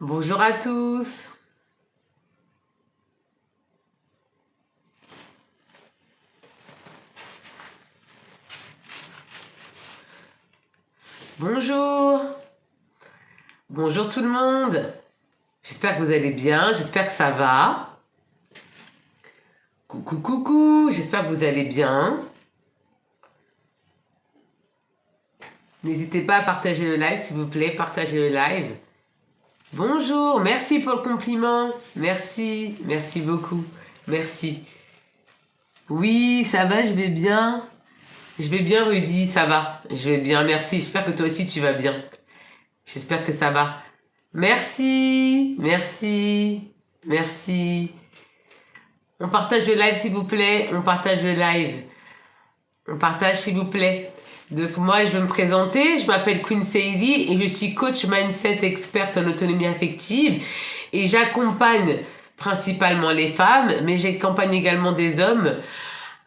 Bonjour à tous. Bonjour. Bonjour tout le monde. J'espère que vous allez bien, j'espère que ça va. Coucou, coucou, j'espère que vous allez bien. N'hésitez pas à partager le live, s'il vous plaît, partagez le live. Bonjour, merci pour le compliment. Merci, merci beaucoup. Merci. Oui, ça va, je vais bien. Je vais bien, Rudy, ça va. Je vais bien, merci. J'espère que toi aussi tu vas bien. J'espère que ça va. Merci, merci, merci. On partage le live, s'il vous plaît. On partage le live. On partage, s'il vous plaît. Donc, moi, je vais me présenter. Je m'appelle Queen Sadie et je suis coach mindset experte en autonomie affective. Et j'accompagne principalement les femmes, mais j'accompagne également des hommes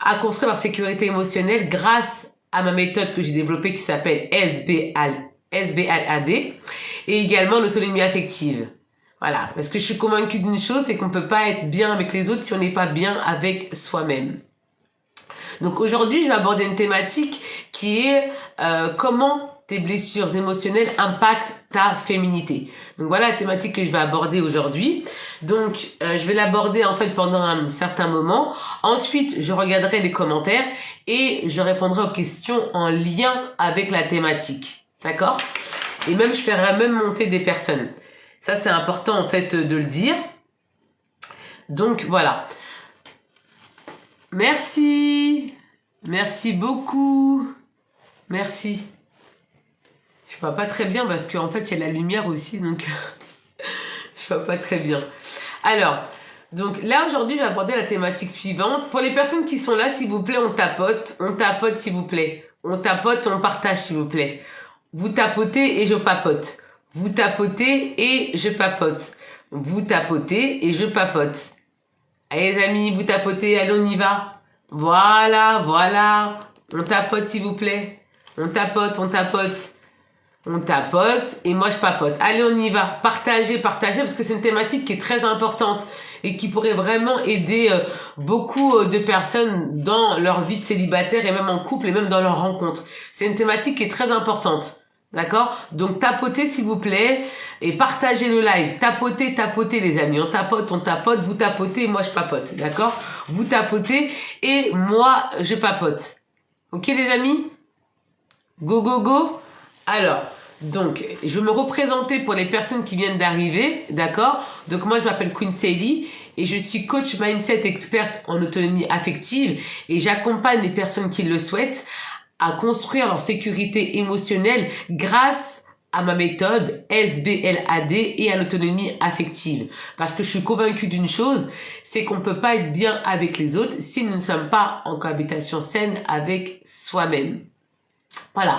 à construire leur sécurité émotionnelle grâce à ma méthode que j'ai développée qui s'appelle SBALAD et également l'autonomie affective. Voilà, parce que je suis convaincue d'une chose, c'est qu'on peut pas être bien avec les autres si on n'est pas bien avec soi-même. Donc aujourd'hui, je vais aborder une thématique qui est comment tes blessures émotionnelles impactent ta féminité. Donc voilà la thématique que je vais aborder aujourd'hui. Donc je vais l'aborder en fait pendant un certain moment. Ensuite, je regarderai les commentaires et je répondrai aux questions en lien avec la thématique. D'accord ? Et même je ferai même monter des personnes. Ça c'est important en fait de le dire. Donc voilà. Merci. Merci beaucoup. Merci. Je vois pas très bien parce qu'en fait, il y a la lumière aussi, donc je vois pas très bien. Alors, donc là, aujourd'hui, je vais aborder la thématique suivante. Pour les personnes qui sont là, s'il vous plaît, on tapote, s'il vous plaît. On tapote, on partage, s'il vous plaît. Vous tapotez et je papote. Vous tapotez et je papote. Vous tapotez et je papote. Allez les amis, vous tapotez, allez on y va. Voilà, voilà. On tapote s'il vous plaît. On tapote, on tapote. On tapote et moi je papote. Allez on y va. Partagez, partagez parce que c'est une thématique qui est très importante et qui pourrait vraiment aider beaucoup de personnes dans leur vie de célibataire et même en couple et même dans leurs rencontres. C'est une thématique qui est très importante. D'accord? Donc tapotez s'il vous plaît et partagez le live. Tapotez, tapotez les amis. On tapote, vous tapotez et moi je papote. D'accord? Vous tapotez et moi je papote. Ok les amis? Go, go, go. Alors, donc, je vais me représenter pour les personnes qui viennent d'arriver. D'accord? Donc moi je m'appelle Queen Sadie et je suis coach mindset experte en autonomie affective et j'accompagne les personnes qui le souhaitent à construire leur sécurité émotionnelle grâce à ma méthode SBLAD et à l'autonomie affective. Parce que je suis convaincue d'une chose, c'est qu'on ne peut pas être bien avec les autres si nous ne sommes pas en cohabitation saine avec soi-même. Voilà.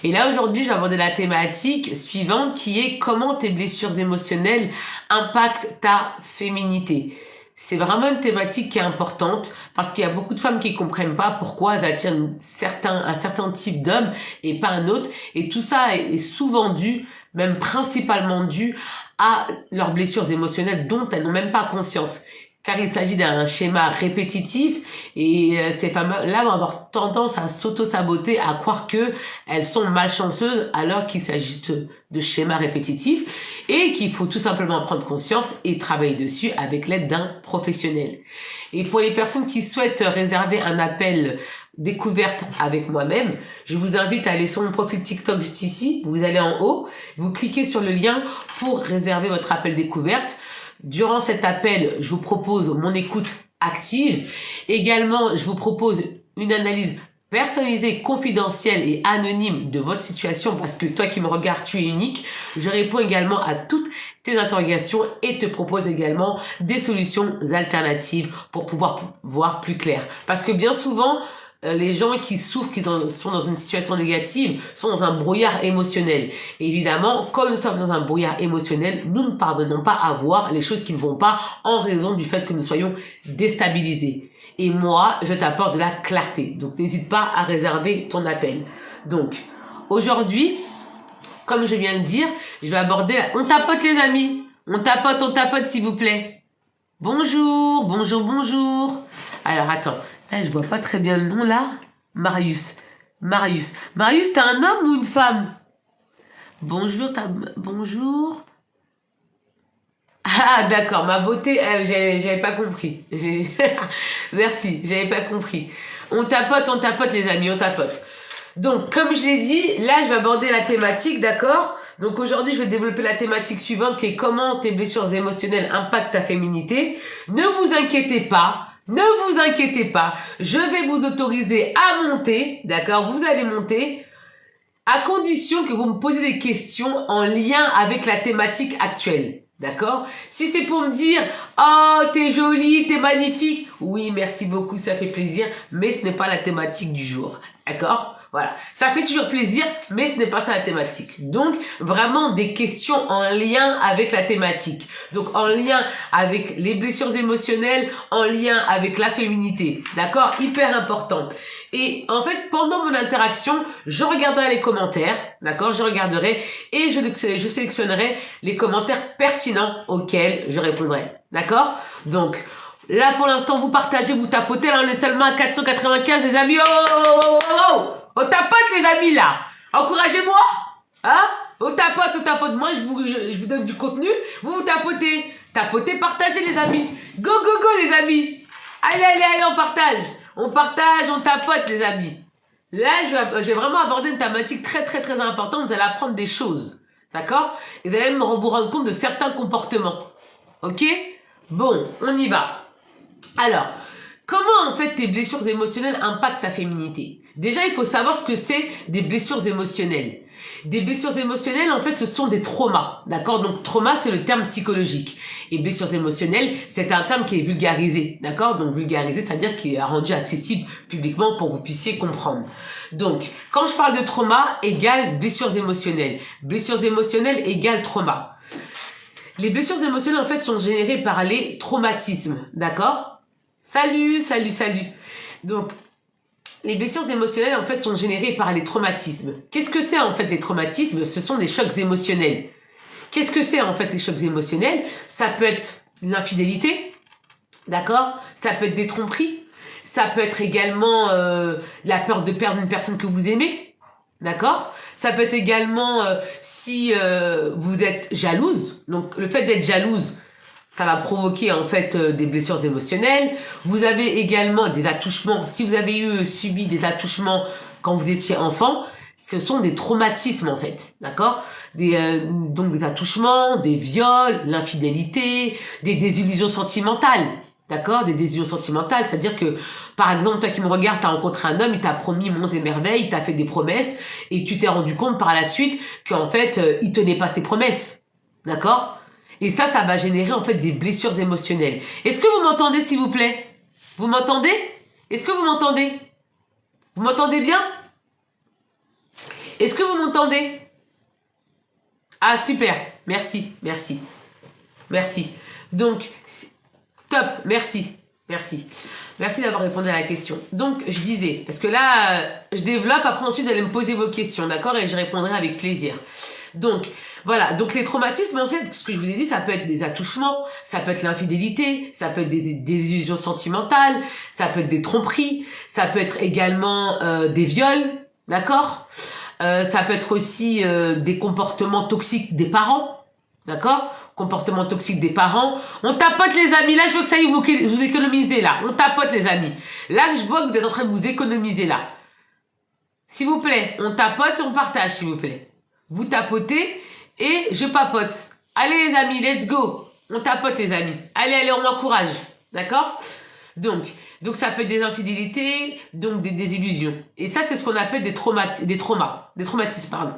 Et là, aujourd'hui, je vais aborder la thématique suivante qui est comment tes blessures émotionnelles impactent ta féminité. C'est vraiment une thématique qui est importante parce qu'il y a beaucoup de femmes qui comprennent pas pourquoi elles attirent un certain type d'homme et pas un autre. Et tout ça est souvent dû, même principalement dû à leurs blessures émotionnelles dont elles n'ont même pas conscience. Car il s'agit d'un schéma répétitif et ces femmes-là vont avoir tendance à s'auto-saboter, à croire que elles sont malchanceuses alors qu'il s'agit de schémas répétitifs et qu'il faut tout simplement prendre conscience et travailler dessus avec l'aide d'un professionnel. Et pour les personnes qui souhaitent réserver un appel découverte avec moi-même, je vous invite à aller sur mon profil TikTok juste ici, vous allez en haut, vous cliquez sur le lien pour réserver votre appel découverte. Durant cet appel, je vous propose mon écoute active. Également, je vous propose une analyse personnalisée, confidentielle et anonyme de votre situation parce que toi qui me regardes, tu es unique. Je réponds également à toutes tes interrogations et te propose également des solutions alternatives pour pouvoir voir plus clair. Parce que bien souvent, les gens qui souffrent, qui sont dans une situation négative, sont dans un brouillard émotionnel. Et évidemment, comme nous sommes dans un brouillard émotionnel, nous ne parvenons pas à voir les choses qui ne vont pas en raison du fait que nous soyons déstabilisés. Et moi, je t'apporte de la clarté. Donc, n'hésite pas à réserver ton appel. Donc, aujourd'hui, comme je viens de dire, je vais aborder... On tapote les amis. On tapote, s'il vous plaît. Bonjour, bonjour, bonjour. Alors, attends. Là, je vois pas très bien le nom, là. Marius. Marius. Marius, t'es un homme ou une femme? Bonjour, bonjour. Ah, d'accord, ma beauté, j'avais pas compris. Merci, j'avais pas compris. On tapote, les amis, on tapote. Donc, comme je l'ai dit, là, je vais aborder la thématique, d'accord? Donc, aujourd'hui, je vais développer la thématique suivante qui est comment tes blessures émotionnelles impactent ta féminité. Ne vous inquiétez pas. Ne vous inquiétez pas. Je vais vous autoriser à monter, d'accord? Vous allez monter à condition que vous me posez des questions en lien avec la thématique actuelle. D'accord? Si c'est pour me dire « Oh, t'es jolie, t'es magnifique », oui, merci beaucoup, ça fait plaisir, mais ce n'est pas la thématique du jour. D'accord? Voilà. Ça fait toujours plaisir, mais ce n'est pas ça la thématique. Donc, vraiment des questions en lien avec la thématique. Donc, en lien avec les blessures émotionnelles, en lien avec la féminité. D'accord? Hyper important. Et en fait, pendant mon interaction, je regarderai les commentaires, d'accord? Je regarderai et je sélectionnerai les commentaires pertinents auxquels je répondrai, d'accord? Donc, là, pour l'instant, vous partagez, vous tapotez, là, on est seulement à 495, les amis. On tapote, les amis, là. Encouragez-moi, hein? On tapote. Moi, je vous donne du contenu, vous tapotez. Tapotez, partagez, les amis. Go, les amis. Allez, on partage. On partage, on tapote, les amis. Là, je vais vraiment aborder une thématique très importante. Vous allez apprendre des choses. D'accord? Et vous allez même vous rendre compte de certains comportements. Ok? Bon, on y va. Alors, comment, en fait, tes blessures émotionnelles impactent ta féminité? Déjà, il faut savoir ce que c'est des blessures émotionnelles. Des blessures émotionnelles, en fait, ce sont des traumas. D'accord? Donc, trauma, c'est le terme psychologique. Et blessures émotionnelles, c'est un terme qui est vulgarisé. D'accord? Donc, vulgarisé, c'est-à-dire qu'il est rendu accessible publiquement pour que vous puissiez comprendre. Donc, quand je parle de trauma, égale blessures émotionnelles. Blessures émotionnelles égale trauma. Les blessures émotionnelles, en fait, sont générées par les traumatismes. D'accord? Salut. Donc, les blessures émotionnelles, en fait, sont générées par les traumatismes. Qu'est-ce que c'est, en fait, les traumatismes? Ce sont des chocs émotionnels. Qu'est-ce que c'est, en fait, les chocs émotionnels? Ça peut être une infidélité, d'accord? Ça peut être des tromperies. Ça peut être également la peur de perdre une personne que vous aimez, d'accord? Ça peut être également si vous êtes jalouse. Donc, le fait d'être jalouse, ça va provoquer en fait des blessures émotionnelles. Vous avez également des attouchements. Si vous avez subi des attouchements quand vous étiez enfant, ce sont des traumatismes en fait, d'accord? Donc des attouchements, des viols, l'infidélité, des désillusions sentimentales, d'accord? Des désillusions sentimentales, c'est-à-dire que par exemple toi qui me regardes, t'as rencontré un homme, il t'a promis monts et merveilles, il t'a fait des promesses et tu t'es rendu compte par la suite qu'en fait il tenait pas ses promesses, d'accord? Et ça va générer en fait des blessures émotionnelles. Est-ce que vous m'entendez s'il vous plaît? Vous m'entendez? Est-ce que vous m'entendez? Vous m'entendez bien? Est-ce que vous m'entendez? Ah super, merci. Donc, top, merci. Merci d'avoir répondu à la question. Donc, je disais, parce que là, je développe, après ensuite, vous allez me poser vos questions, d'accord? Et je répondrai avec plaisir. Donc, voilà. Donc, les traumatismes, en fait, ce que je vous ai dit, ça peut être des attouchements, ça peut être l'infidélité, ça peut être des illusions sentimentales, ça peut être des tromperies, ça peut être également des viols, d'accord? Ça peut être aussi des comportements toxiques des parents, d'accord? Comportements toxiques des parents. On tapote les amis. Là, je veux que ça y est, vous économisez là. On tapote les amis. Là, je vois que vous êtes en train de vous économiser là. S'il vous plaît, on tapote, on partage, s'il vous plaît. Vous tapotez et je papote. Allez les amis, let's go. On tapote les amis. Allez, on m'encourage. D'accord? Donc ça peut être des infidélités, donc des désillusions. Et ça, c'est ce qu'on appelle des traumatismes, pardon.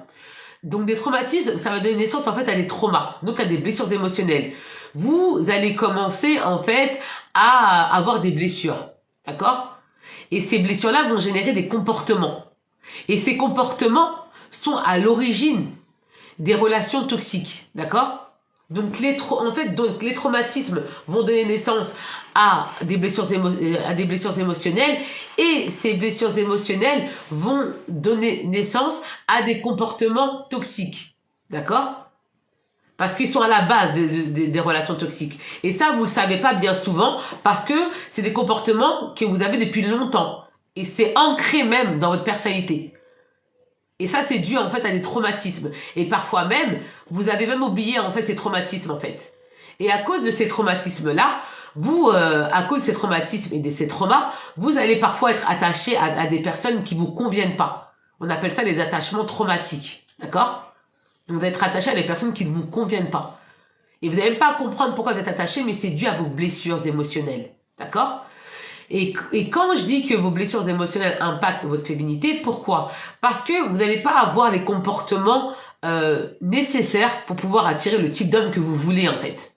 Donc des traumatismes, ça va donner naissance en fait à des traumas, donc à des blessures émotionnelles. Vous allez commencer en fait à avoir des blessures, d'accord? Et ces blessures-là vont générer des comportements. Et ces comportements sont à l'origine des relations toxiques, d'accord? Donc les traumatismes vont donner naissance à des blessures émotionnelles et ces blessures émotionnelles vont donner naissance à des comportements toxiques. D'accord? Parce qu'ils sont à la base des relations toxiques. Et ça, vous le savez pas bien souvent, parce que c'est des comportements que vous avez depuis longtemps. Et c'est ancré même dans votre personnalité. Et ça, c'est dû en fait à des traumatismes. Et parfois même, vous avez même oublié en fait ces traumatismes en fait. Et à cause de ces traumatismes-là, vous, à cause de ces traumatismes et de ces traumas, vous allez parfois être attaché à des personnes qui vous conviennent pas. On appelle ça les attachements traumatiques. D'accord? Vous allez être attaché à des personnes qui ne vous conviennent pas. Et vous n'allez même pas comprendre pourquoi vous êtes attaché, mais c'est dû à vos blessures émotionnelles. D'accord? Et quand je dis que vos blessures émotionnelles impactent votre féminité, pourquoi? Parce que vous n'allez pas avoir les comportements nécessaires pour pouvoir attirer le type d'homme que vous voulez en fait.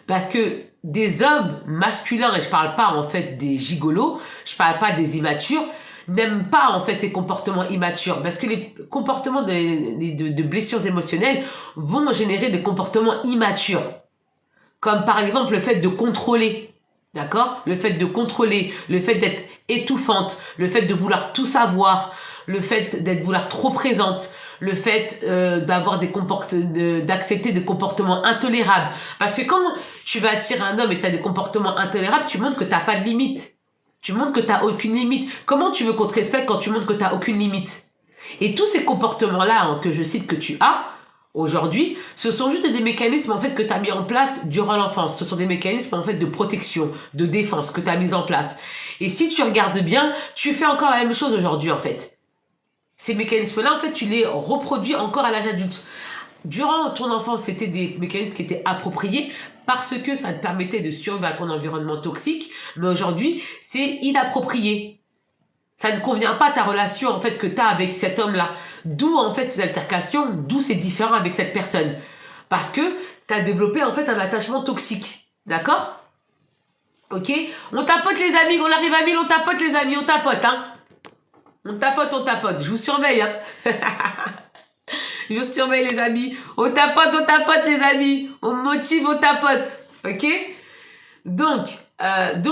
Parce que des hommes masculins, et je parle pas en fait des gigolos, je parle pas des immatures, n'aiment pas en fait ces comportements immatures. Parce que les comportements de blessures émotionnelles vont générer des comportements immatures. Comme par exemple le fait de contrôler. D'accord? Le fait de contrôler, le fait d'être étouffante, le fait de vouloir tout savoir, le fait d'être vouloir trop présente, le fait d'avoir d'accepter des comportements intolérables. Parce que quand tu vas attirer un homme et tu as des comportements intolérables, tu montres que tu n'as pas de limite. Tu montres que tu n'as aucune limite. Comment tu veux qu'on te respecte quand tu montres que tu n'as aucune limite? Et tous ces comportements-là hein, que je cite que tu as, aujourd'hui, ce sont juste des mécanismes en fait que tu as mis en place durant l'enfance. Ce sont des mécanismes en fait de protection, de défense que tu as mis en place. Et si tu regardes bien, tu fais encore la même chose aujourd'hui en fait. Ces mécanismes-là, en fait, tu les reproduis encore à l'âge adulte. Durant ton enfance, c'était des mécanismes qui étaient appropriés parce que ça te permettait de survivre à ton environnement toxique. Mais aujourd'hui, c'est inapproprié. Ça ne convient pas à ta relation en fait que tu as avec cet homme-là. D'où en fait ces altercations, d'où c'est différent avec cette personne. Parce que tu as développé en fait un attachement toxique. D'accord? Ok? On tapote les amis, on arrive à 1000, on tapote les amis, on tapote, hein? On tapote. Je vous surveille, hein? Je vous surveille les amis. On tapote les amis. On motive, on tapote. Ok? Donc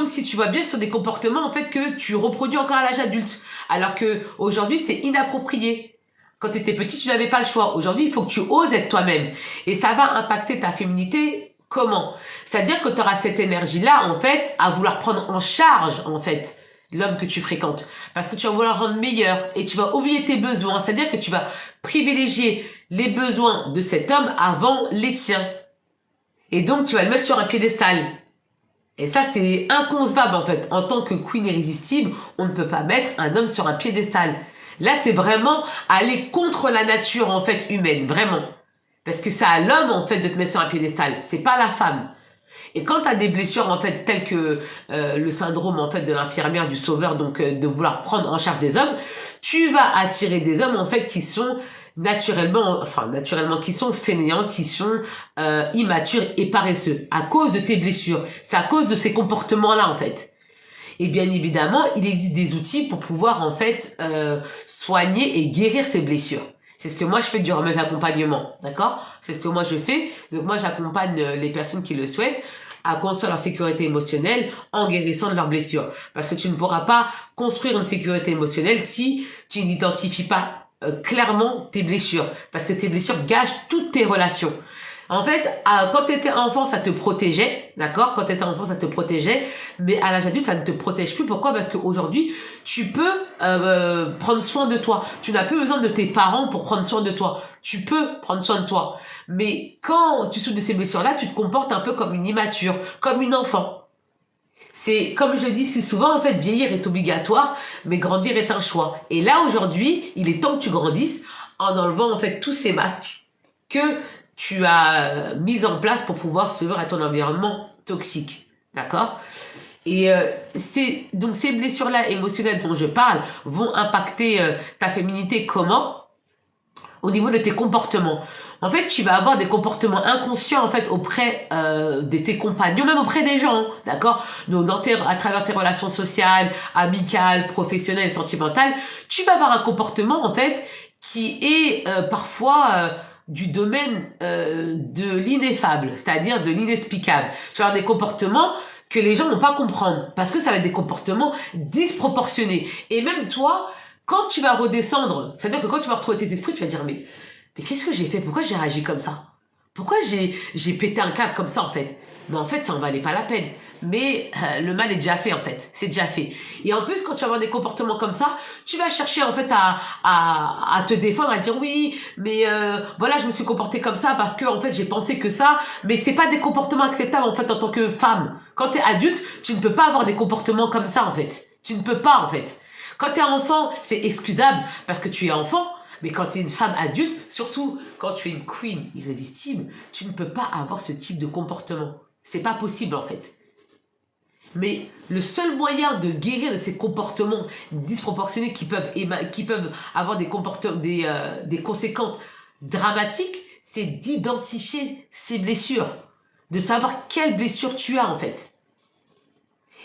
si tu vois bien, ce sont des comportements en fait que tu reproduis encore à l'âge adulte. Alors que aujourd'hui, c'est inapproprié. Quand tu étais petit, tu n'avais pas le choix. Aujourd'hui, il faut que tu oses être toi-même. Et ça va impacter ta féminité. Comment? C'est-à-dire que tu auras cette énergie-là, en fait, à vouloir prendre en charge, en fait, l'homme que tu fréquentes. Parce que tu vas vouloir rendre meilleur et tu vas oublier tes besoins. C'est-à-dire que tu vas privilégier les besoins de cet homme avant les tiens. Et donc, tu vas le mettre sur un piédestal. Et ça, c'est inconcevable, en fait. En tant que queen irrésistible, on ne peut pas mettre un homme sur un piédestal. Là, c'est vraiment aller contre la nature, en fait, humaine. Vraiment. Parce que c'est à l'homme, en fait, de te mettre sur un piédestal. C'est pas la femme. Et quand tu as des blessures en fait telles que le syndrome en fait de l'infirmière du sauveur, donc de vouloir prendre en charge des hommes, tu vas attirer des hommes en fait qui sont naturellement qui sont fainéants, qui sont immatures et paresseux à cause de tes blessures. C'est à cause de ces comportements-là en fait. Et bien évidemment, il existe des outils pour pouvoir en fait soigner et guérir ces blessures. C'est ce que moi je fais durant mes accompagnements, d'accord? C'est ce que moi je fais. Donc moi j'accompagne les personnes qui le souhaitent à construire leur sécurité émotionnelle en guérissant de leurs blessures. Parce que tu ne pourras pas construire une sécurité émotionnelle si tu n'identifies pas clairement tes blessures. Parce que tes blessures gâchent toutes tes relations. En fait, quand tu étais enfant, ça te protégeait, d'accord? Quand tu étais enfant, ça te protégeait, mais à l'âge adulte, ça ne te protège plus. Pourquoi? Parce qu'aujourd'hui, tu peux prendre soin de toi. Tu n'as plus besoin de tes parents pour prendre soin de toi. Tu peux prendre soin de toi. Mais quand tu souffres de ces blessures-là, tu te comportes un peu comme une immature, comme une enfant. C'est, comme je le dis si souvent, en fait, vieillir est obligatoire, mais grandir est un choix. Et là, aujourd'hui, il est temps que tu grandisses en enlevant, en fait, tous ces masques que tu as mis en place pour pouvoir survivre à ton environnement toxique. D'accord? Et donc ces blessures-là émotionnelles dont je parle vont impacter ta féminité comment? Au niveau de tes comportements. En fait, tu vas avoir des comportements inconscients en fait auprès de tes compagnons, même auprès des gens, d'accord? Donc à travers tes relations sociales, amicales, professionnelles, sentimentales, tu vas avoir un comportement en fait qui est parfois du domaine de l'ineffable, c'est-à-dire de l'inexplicable. Tu vas avoir des comportements que les gens vont pas comprendre parce que ça va être des comportements disproportionnés. Et même toi, quand tu vas redescendre, c'est-à-dire que quand tu vas retrouver tes esprits, tu vas dire mais qu'est-ce que j'ai fait? Pourquoi j'ai réagi comme ça? Pourquoi j'ai pété un câble comme ça en fait? Mais en fait, ça en valait pas la peine. Mais le mal est déjà fait en fait, c'est déjà fait. Et en plus, quand tu vas avoir des comportements comme ça, tu vas chercher en fait à te défendre, à dire oui, mais voilà, je me suis comportée comme ça parce que en fait j'ai pensé que ça, mais c'est pas des comportements acceptables en fait en tant que femme. Quand t'es adulte, tu ne peux pas avoir des comportements comme ça en fait. Tu ne peux pas en fait. Quand t'es enfant, c'est excusable parce que tu es enfant. Mais quand tu es une femme adulte, surtout quand tu es une queen irrésistible, tu ne peux pas avoir ce type de comportement. C'est pas possible en fait. Mais le seul moyen de guérir de ces comportements disproportionnés qui peuvent avoir des comportements, des conséquences dramatiques, c'est d'identifier ces blessures, de savoir quelles blessures tu as en fait.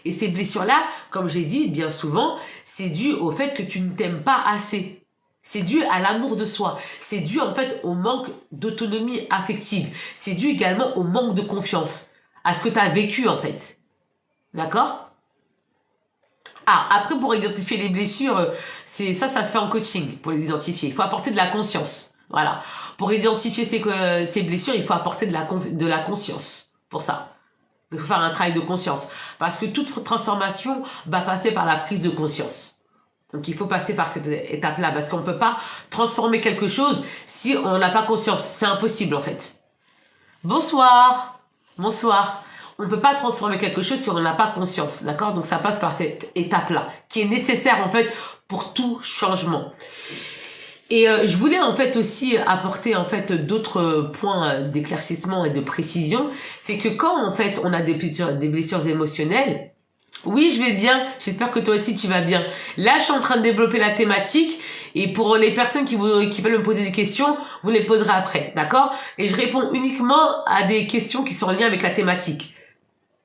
Et ces blessures-là, comme j'ai dit bien souvent, c'est dû au fait que tu ne t'aimes pas assez. C'est dû à l'amour de soi. C'est dû en fait au manque d'autonomie affective. C'est dû également au manque de confiance, à ce que tu as vécu en fait. D'accord? Ah, après pour identifier les blessures, ça se fait en coaching pour les identifier. Il faut apporter de la conscience. Voilà. Pour identifier ces blessures, il faut apporter de la conscience. Pour ça. Il faut faire un travail de conscience. Parce que toute transformation va passer par la prise de conscience. Donc il faut passer par cette étape-là. Parce qu'on ne peut pas transformer quelque chose si on n'a pas conscience. C'est impossible en fait. Bonsoir. Bonsoir. On ne peut pas transformer quelque chose si on n'en a pas conscience. D'accord? Donc ça passe par cette étape-là. Qui est nécessaire en fait pour tout changement. Et je voulais en fait aussi apporter en fait d'autres points d'éclaircissement et de précision, c'est que quand en fait on a des blessures émotionnelles, oui je vais bien, j'espère que toi aussi tu vas bien. Là je suis en train de développer la thématique et pour les personnes qui veulent me poser des questions, vous les poserez après, d'accord? Et je réponds uniquement à des questions qui sont en lien avec la thématique.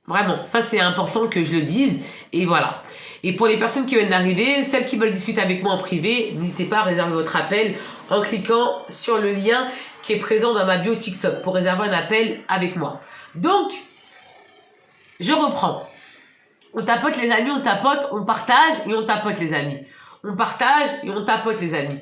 Vraiment, ça c'est important que je le dise et voilà. Et pour les personnes qui viennent d'arriver, celles qui veulent discuter avec moi en privé, n'hésitez pas à réserver votre appel en cliquant sur le lien qui est présent dans ma bio TikTok pour réserver un appel avec moi. Donc, je reprends. On tapote les amis, on tapote, on partage et on tapote les amis. On partage et on tapote les amis.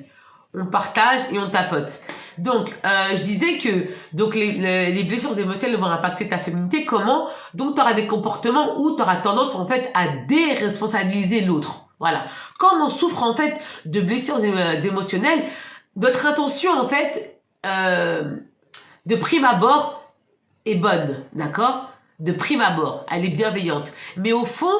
On partage et on tapote. Donc, je disais que donc les blessures émotionnelles vont impacter ta féminité. Comment? Donc, tu auras des comportements où tu auras tendance en fait à déresponsabiliser l'autre. Voilà. Quand on souffre en fait de blessures émotionnelles, notre intention en fait de prime abord est bonne, d'accord? De prime abord, elle est bienveillante. Mais au fond,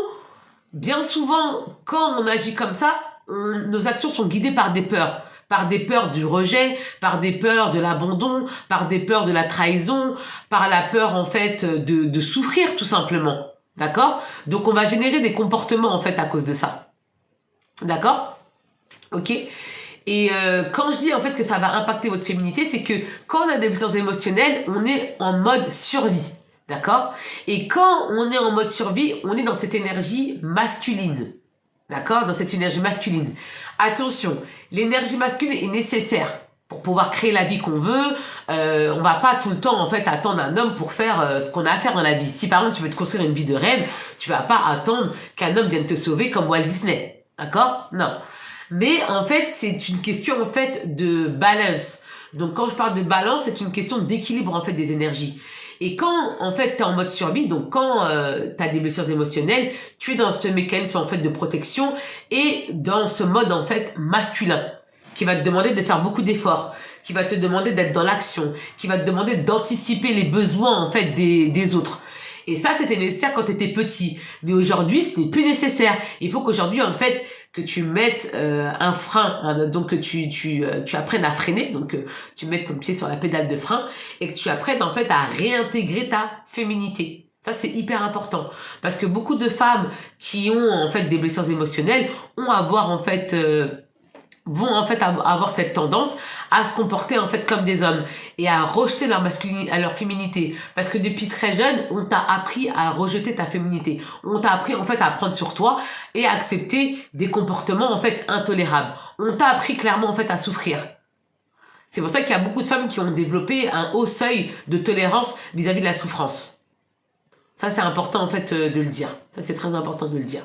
bien souvent, quand on agit comme ça, nos actions sont guidées par des peurs. Par des peurs du rejet, par des peurs de l'abandon, par des peurs de la trahison, par la peur en fait de souffrir tout simplement. D'accord? Donc on va générer des comportements en fait à cause de ça. D'accord? Ok? Et quand je dis en fait que ça va impacter votre féminité, c'est que quand on a des blessures émotionnelles, on est en mode survie. D'accord? Et quand on est en mode survie, on est dans cette énergie masculine. D'accord? Dans cette énergie masculine. Attention, l'énergie masculine est nécessaire pour pouvoir créer la vie qu'on veut. On va pas tout le temps en fait attendre un homme pour faire ce qu'on a à faire dans la vie. Si par exemple tu veux te construire une vie de rêve, tu vas pas attendre qu'un homme vienne te sauver comme Walt Disney. D'accord? Non. Mais en fait, c'est une question en fait de balance. Donc quand je parle de balance, c'est une question d'équilibre en fait des énergies. Et quand, en fait, tu es en mode survie, donc quand tu as des blessures émotionnelles, tu es dans ce mécanisme, en fait, de protection et dans ce mode, en fait, masculin, qui va te demander de faire beaucoup d'efforts, qui va te demander d'être dans l'action, qui va te demander d'anticiper les besoins, en fait, des autres. Et ça, c'était nécessaire quand tu étais petit. Mais aujourd'hui, ce n'est plus nécessaire. Il faut qu'aujourd'hui, en fait, que tu mettes un frein, hein, donc que tu apprennes à freiner, donc tu mettes ton pied sur la pédale de frein et que tu apprennes en fait à réintégrer ta féminité. Ça c'est hyper important parce que beaucoup de femmes qui ont en fait des blessures émotionnelles vont en fait avoir cette tendance à se comporter en fait comme des hommes et à rejeter leur masculinité, leur féminité. Parce que depuis très jeune, on t'a appris à rejeter ta féminité. On t'a appris en fait à prendre sur toi et à accepter des comportements en fait intolérables. On t'a appris clairement en fait à souffrir. C'est pour ça qu'il y a beaucoup de femmes qui ont développé un haut seuil de tolérance vis-à-vis de la souffrance. Ça c'est important en fait de le dire. Ça c'est très important de le dire.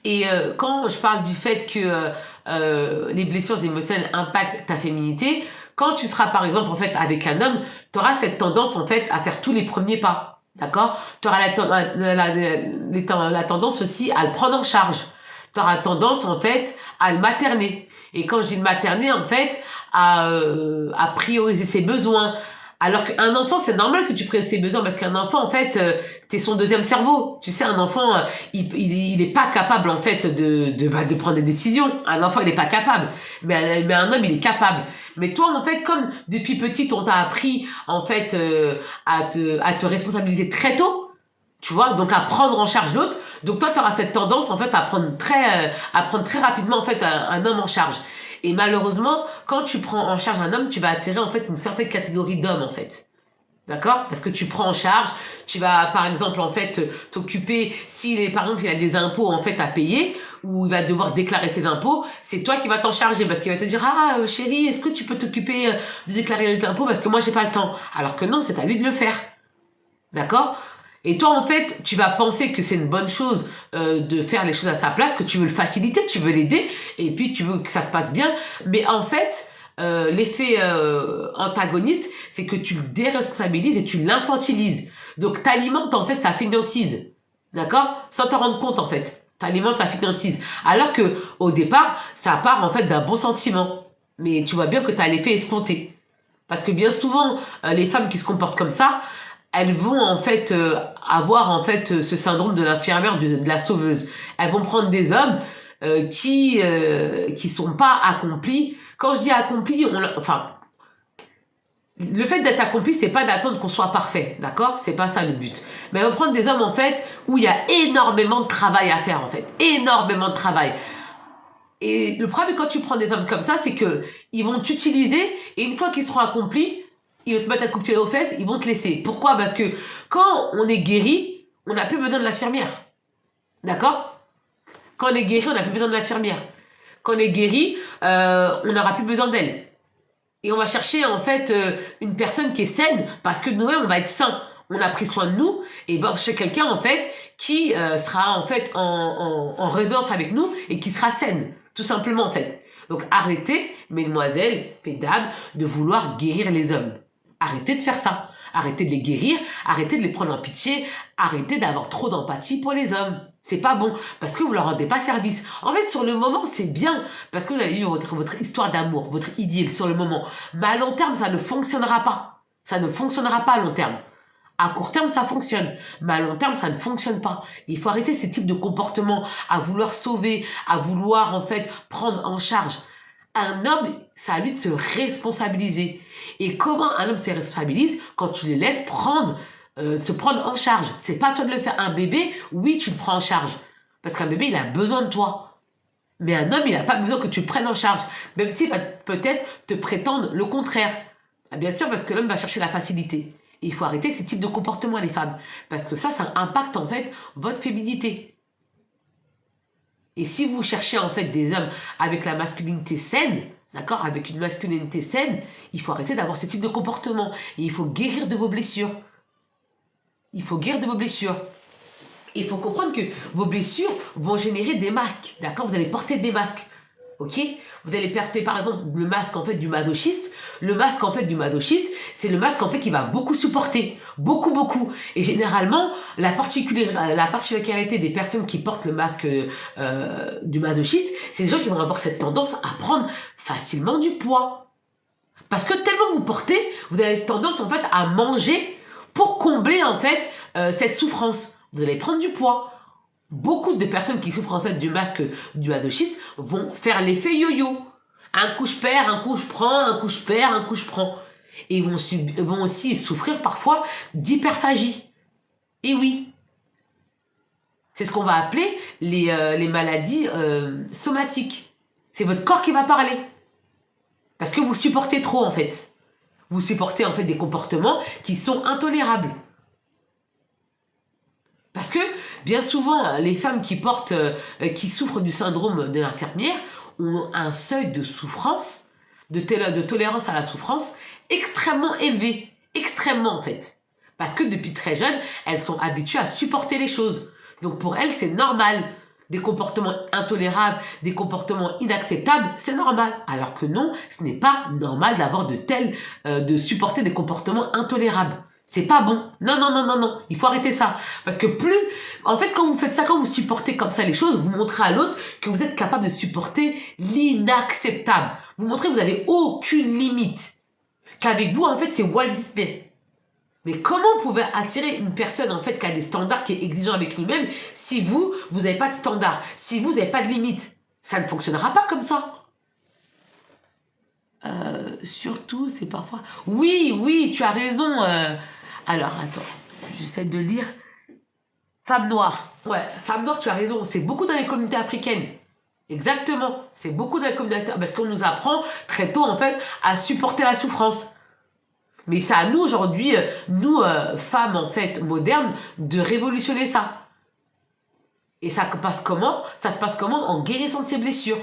Et quand je parle du fait que les blessures émotionnelles impactent ta féminité, quand tu seras par exemple en fait avec un homme, tu auras cette tendance en fait à faire tous les premiers pas. D'accord? Tu auras la tendance aussi à le prendre en charge. Tu auras tendance en fait à le materner. Et quand je dis le materner, en fait, à prioriser ses besoins. Alors qu'un enfant, c'est normal que tu priorises ses besoins parce qu'un enfant, en fait, t'es son deuxième cerveau. Tu sais, un enfant, il est pas capable, en fait, de prendre des décisions. Un enfant, il est pas capable. Mais un homme, il est capable. Mais toi, en fait, comme depuis petit, on t'a appris, en fait, à te responsabiliser très tôt, tu vois, donc à prendre en charge l'autre. Donc toi, tu auras cette tendance, en fait, à prendre très rapidement, en fait, un homme en charge. Et malheureusement, quand tu prends en charge un homme, tu vas attirer, en fait, une certaine catégorie d'hommes, en fait. D'accord? Parce que tu prends en charge, tu vas, par exemple, en fait, t'occuper, par exemple, il a des impôts, en fait, à payer, ou il va devoir déclarer ses impôts, c'est toi qui vas t'en charger, parce qu'il va te dire, ah, chérie, est-ce que tu peux t'occuper de déclarer les impôts, parce que moi, j'ai pas le temps. Alors que non, c'est à lui de le faire. D'accord? Et toi, en fait, tu vas penser que c'est une bonne chose de faire les choses à sa place, que tu veux le faciliter, tu veux l'aider, et puis tu veux que ça se passe bien. Mais en fait, l'effet antagoniste, c'est que tu le déresponsabilises et tu l'infantilises. Donc, t'alimentes en fait sa fainéantise. D'accord? Sans te rendre compte, en fait. T'alimentes sa fainéantise. Alors que au départ, ça part en fait d'un bon sentiment. Mais tu vois bien que t'as l'effet escompté. Parce que bien souvent, les femmes qui se comportent comme ça, elles vont en fait avoir en fait ce syndrome de l'infirmière, de la sauveuse. Elles vont prendre des hommes qui sont pas accomplis. Quand je dis accomplis, enfin le fait d'être accompli, c'est pas d'attendre qu'on soit parfait, d'accord? C'est pas ça le but. Mais elles vont prendre des hommes en fait où il y a énormément de travail à faire en fait, énormément de travail. Et le problème quand tu prends des hommes comme ça, c'est que ils vont t'utiliser et une fois qu'ils seront accomplis, ils vont te mettre un coup de pied aux fesses, ils vont te laisser. Pourquoi? Parce que quand on est guéri, on n'a plus besoin de l'infirmière. D'accord? Quand on est guéri, on n'a plus besoin de l'infirmière. Quand on est guéri, on n'aura plus besoin d'elle. Et on va chercher en fait une personne qui est saine parce que nous-mêmes, on va être sains. On a pris soin de nous et ben chez quelqu'un en fait qui sera en fait en résonance avec nous et qui sera saine, tout simplement en fait. Donc arrêtez, mesdemoiselles, mesdames, de vouloir guérir les hommes. Arrêtez de faire ça. Arrêtez de les guérir, arrêtez de les prendre en pitié, arrêtez d'avoir trop d'empathie pour les hommes. C'est pas bon, parce que vous leur rendez pas service. En fait, sur le moment, c'est bien, parce que vous avez eu votre histoire d'amour, votre idylle sur le moment. Mais à long terme, ça ne fonctionnera pas. Ça ne fonctionnera pas à long terme. À court terme, ça fonctionne. Mais à long terme, ça ne fonctionne pas. Il faut arrêter ces types de comportements, à vouloir sauver, à vouloir, en fait, prendre en charge. Un homme, c'est à lui de se responsabiliser. Et comment un homme se responsabilise? Quand tu les laisses se prendre en charge. C'est pas toi de le faire. Un bébé, oui, tu le prends en charge. Parce qu'un bébé, il a besoin de toi. Mais un homme, il n'a pas besoin que tu le prennes en charge. Même s'il va peut-être te prétendre le contraire. Bien sûr, parce que l'homme va chercher la facilité. Et il faut arrêter ces types de comportements, les femmes. Parce que ça impacte en fait votre féminité. Et si vous cherchez en fait des hommes avec la masculinité saine, d'accord, avec une masculinité saine, il faut arrêter d'avoir ce type de comportement. Et il faut guérir de vos blessures. Il faut guérir de vos blessures. Il faut comprendre que vos blessures vont générer des masques, d'accord? Vous allez porter des masques, ok? Vous allez porter par exemple le masque en fait du masochiste. Le masque en fait du masochiste, c'est le masque en fait qui va beaucoup supporter, beaucoup beaucoup. Et généralement, la particularité des personnes qui portent le masque du masochiste, c'est des gens qui vont avoir cette tendance à prendre facilement du poids. Parce que tellement vous portez, vous avez tendance en fait à manger pour combler en fait cette souffrance. Vous allez prendre du poids. Beaucoup de personnes qui souffrent en fait du masque du masochiste vont faire l'effet yo-yo. Un coup je perds, un coup je prends, un coup je perds, un coup je prends. Et ils vont aussi souffrir parfois d'hyperphagie. Et oui, c'est ce qu'on va appeler les maladies somatiques. C'est votre corps qui va parler. Parce que vous supportez trop en fait. Vous supportez en fait des comportements qui sont intolérables. Parce que bien souvent, les femmes qui souffrent du syndrome de l'infirmière ont un seuil de souffrance, de tolérance à la souffrance extrêmement élevé, extrêmement en fait. Parce que depuis très jeune, elles sont habituées à supporter les choses. Donc pour elles, c'est normal des comportements intolérables, des comportements inacceptables, c'est normal. Alors que non, ce n'est pas normal d'avoir de supporter des comportements intolérables. C'est pas bon. Non, non, non, non, non. Il faut arrêter ça. Parce que en fait, quand vous faites ça, quand vous supportez comme ça les choses, vous montrez à l'autre que vous êtes capable de supporter l'inacceptable. Vous montrez que vous n'avez aucune limite. Qu'avec vous, en fait, c'est Walt Disney. Mais comment vous pouvez attirer une personne, en fait, qui a des standards, qui est exigeant avec lui-même, si vous n'avez pas de standards, si vous n'avez pas de limites? Ça ne fonctionnera pas comme ça. Surtout, c'est parfois... Oui, oui, tu as raison. Alors, attends, j'essaie de lire. Femme noire. Ouais, femme noire, tu as raison. C'est beaucoup dans les communautés africaines. Exactement. C'est beaucoup dans les communautés... Parce qu'on nous apprend très tôt, en fait, à supporter la souffrance. Mais c'est à nous aujourd'hui, nous femmes en fait modernes, de révolutionner ça. Et ça passe comment? Ça se passe comment? En guérissant de ses blessures,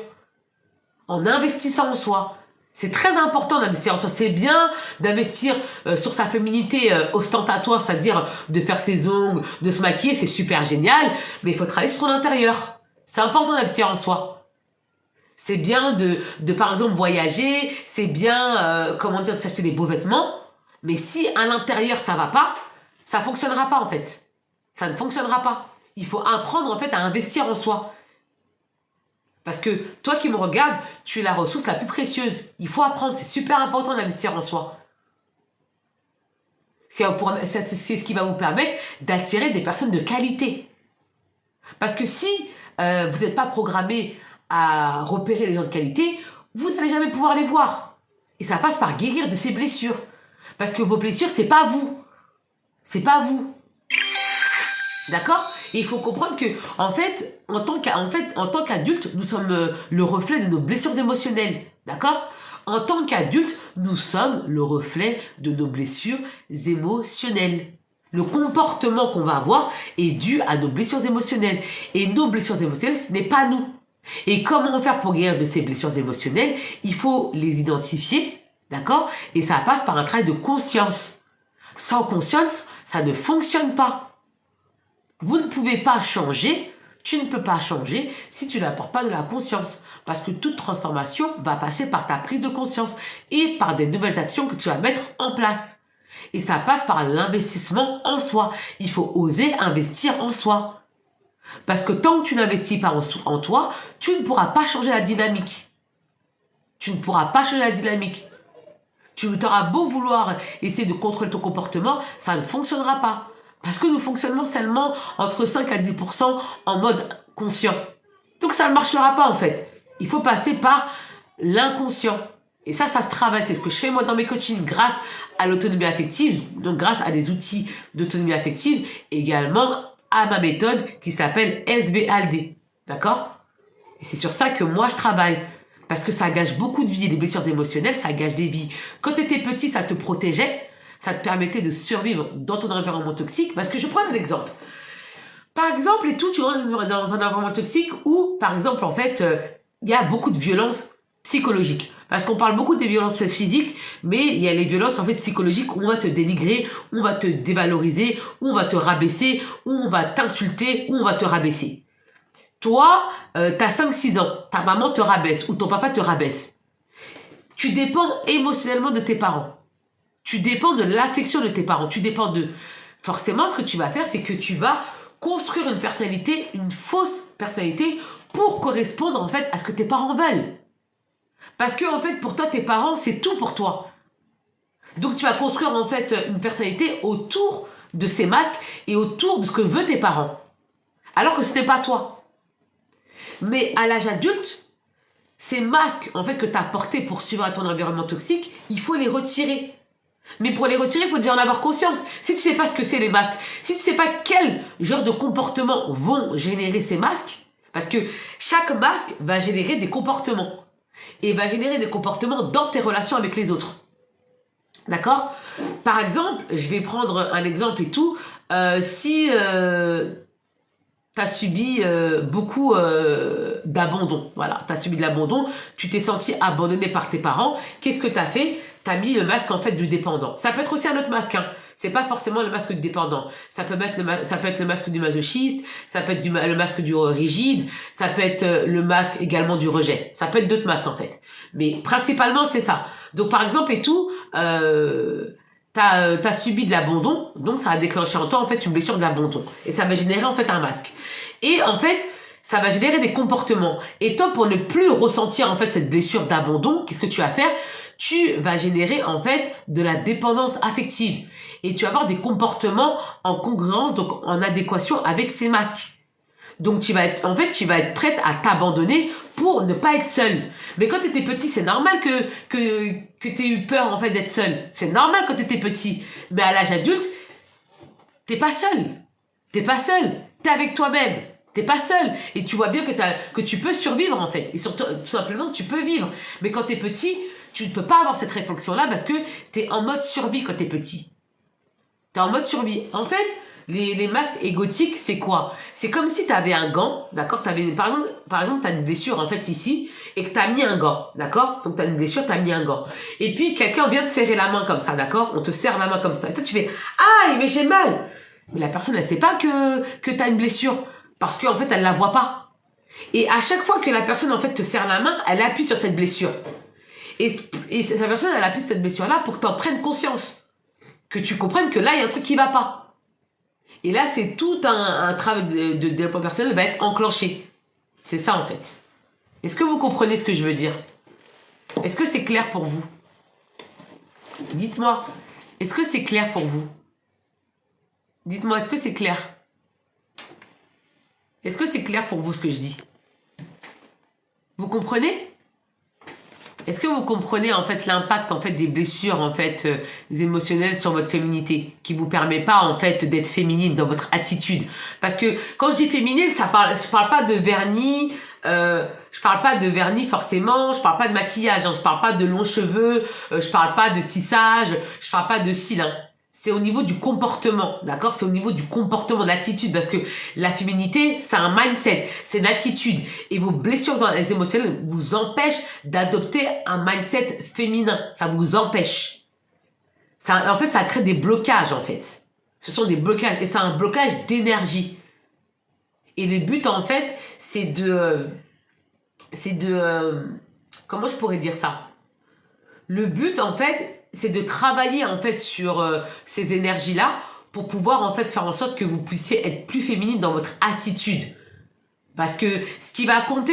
en investissant en soi. C'est très important d'investir en soi. C'est bien d'investir sur sa féminité ostentatoire, c'est-à-dire de faire ses ongles, de se maquiller, c'est super génial. Mais il faut travailler sur son intérieur. C'est important d'investir en soi. C'est bien de par exemple voyager. C'est bien, comment dire, de s'acheter des beaux vêtements. Mais si à l'intérieur ça va pas, ça fonctionnera pas en fait. Ça ne fonctionnera pas. Il faut apprendre en fait à investir en soi. Parce que toi qui me regardes, tu es la ressource la plus précieuse. Il faut apprendre, c'est super important d'investir en soi. C'est ce qui va vous permettre d'attirer des personnes de qualité. Parce que si vous n'êtes pas programmé à repérer les gens de qualité, vous n'allez jamais pouvoir les voir. Et ça passe par guérir de ces blessures. Parce que vos blessures, c'est pas vous. C'est pas vous. D'accord? Et il faut comprendre que, en fait, en tant qu'adulte, nous sommes le reflet de nos blessures émotionnelles. D'accord? En tant qu'adulte, nous sommes le reflet de nos blessures émotionnelles. Le comportement qu'on va avoir est dû à nos blessures émotionnelles. Et nos blessures émotionnelles, ce n'est pas nous. Et comment faire pour guérir de ces blessures émotionnelles? Il faut les identifier. D'accord? Et ça passe par un travail de conscience. Sans conscience, ça ne fonctionne pas. Vous ne pouvez pas changer, tu ne peux pas changer si tu n'apportes pas de la conscience. Parce que toute transformation va passer par ta prise de conscience et par des nouvelles actions que tu vas mettre en place. Et ça passe par l'investissement en soi. Il faut oser investir en soi. Parce que tant que tu n'investis pas en toi, tu ne pourras pas changer la dynamique. Tu ne pourras pas changer la dynamique. Tu auras beau vouloir essayer de contrôler ton comportement, ça ne fonctionnera pas. Parce que nous fonctionnons seulement entre 5 à 10% en mode conscient. Donc ça ne marchera pas en fait. Il faut passer par l'inconscient. Et ça se travaille. C'est ce que je fais moi dans mes coachings grâce à l'autonomie affective. Donc grâce à des outils d'autonomie affective. Également à ma méthode qui s'appelle SBALD. D'accord? Et c'est sur ça que moi je travaille. Parce que ça gâche beaucoup de vies. Les blessures émotionnelles, ça gâche des vies. Quand tu étais petit, ça te protégeait. Ça te permettait de survivre dans ton environnement toxique. Parce que je prends un exemple. Par exemple, tu rentres dans un environnement toxique où, par exemple, en fait, il y a beaucoup de violences psychologiques. Parce qu'on parle beaucoup des violences physiques, mais il y a les violences en fait psychologiques où on va te dénigrer, où on va te dévaloriser, où on va te rabaisser, où on va t'insulter, où on va te rabaisser. Toi, t'as 5-6 ans, ta maman te rabaisse ou ton papa te rabaisse. Tu dépends émotionnellement de tes parents. Tu dépends de l'affection de tes parents. Tu dépends de... Forcément, ce que tu vas faire, c'est que tu vas construire une personnalité, une fausse personnalité pour correspondre en fait à ce que tes parents veulent. Parce que en fait, pour toi, tes parents, c'est tout pour toi. Donc tu vas construire en fait une personnalité autour de ces masques et autour de ce que veulent tes parents. Alors que ce n'est pas toi. Mais à l'âge adulte, ces masques en fait que tu as portés pour suivre à ton environnement toxique, il faut les retirer. Mais pour les retirer, il faut déjà en avoir conscience. Si tu ne sais pas ce que c'est les masques, si tu ne sais pas quel genre de comportements vont générer ces masques, parce que chaque masque va générer des comportements. Et va générer des comportements dans tes relations avec les autres. D'accord? Par exemple, je vais prendre un exemple et tout. Si tu tu as subi beaucoup d'abandon. Voilà, tu as subi de l'abandon, tu t'es senti abandonné par tes parents. Qu'est-ce que tu as fait? Tu as mis le masque en fait du dépendant. Ça peut être aussi un autre masque, hein. C'est pas forcément le masque du dépendant. Ça peut être ça peut être le masque du masochiste, ça peut être le masque du rigide, ça peut être le masque également du rejet. Ça peut être d'autres masques en fait. Mais principalement c'est ça. Donc par exemple et tout, t'as subi de l'abandon, donc ça a déclenché en toi en fait une blessure de l'abandon. Et ça va générer en fait un masque. Et en fait, ça va générer des comportements. Et toi, pour ne plus ressentir en fait cette blessure d'abandon, qu'est-ce que tu vas faire? Tu vas générer en fait de la dépendance affective. Et tu vas avoir des comportements en congruence, donc en adéquation avec ces masques. Donc tu vas être prête à t'abandonner pour ne pas être seule. Mais quand tu étais petit, c'est normal que tu aies eu peur en fait d'être seule. C'est normal quand tu étais petit. Mais à l'âge adulte, t'es pas seul. T'es pas seul. T'es avec toi-même. T'es pas seul. Et tu vois bien que tu peux survivre en fait. Et surtout, tout simplement, tu peux vivre. Mais quand t'es petit, tu ne peux pas avoir cette réflexion-là parce que t'es en mode survie quand t'es petit. T'es en mode survie. En fait, les masques égotiques, c'est quoi? C'est comme si t'avais un gant, d'accord? Par exemple, t'as une blessure, en fait, ici, et que t'as mis un gant, d'accord? Donc, t'as une blessure, t'as mis un gant. Et puis, quelqu'un vient te serrer la main comme ça, d'accord? On te serre la main comme ça. Et toi, tu fais, aïe, mais j'ai mal! Mais la personne, elle sait pas que t'as une blessure. Parce qu'en fait, elle la voit pas. Et à chaque fois que la personne, en fait, te serre la main, elle appuie sur cette blessure. Et cette personne, elle appuie sur cette blessure-là pour que t'en prennes conscience. Que tu comprennes que là, il y a un truc qui va pas. Et là, c'est tout un travail de développement personnel va être enclenché. C'est ça, en fait. Est-ce que vous comprenez ce que je veux dire? Est-ce que c'est clair pour vous? Dites-moi, est-ce que c'est clair pour vous? Dites-moi, est-ce que c'est clair? Est-ce que c'est clair pour vous ce que je dis? Vous comprenez? Est-ce que vous comprenez en fait l'impact en fait des blessures en fait émotionnelles sur votre féminité qui vous permet pas en fait d'être féminine dans votre attitude? Parce que quand je dis féminine, je parle pas de vernis, je parle pas de vernis forcément, je parle pas de maquillage, hein, je parle pas de longs cheveux, je parle pas de tissage, je parle pas de cils, hein. C'est au niveau du comportement, d'accord? C'est au niveau du comportement, de l'attitude, parce que la féminité, c'est un mindset, c'est une attitude. Et vos blessures émotionnelles vous empêchent d'adopter un mindset féminin. Ça vous empêche. En fait, ça crée des blocages, en fait. Ce sont des blocages, et c'est un blocage d'énergie. Et le but, en fait, c'est de comment je pourrais dire ça? Le but, en fait, c'est de travailler en fait sur ces énergies-là pour pouvoir en fait faire en sorte que vous puissiez être plus féminine dans votre attitude. Parce que ce qui va compter,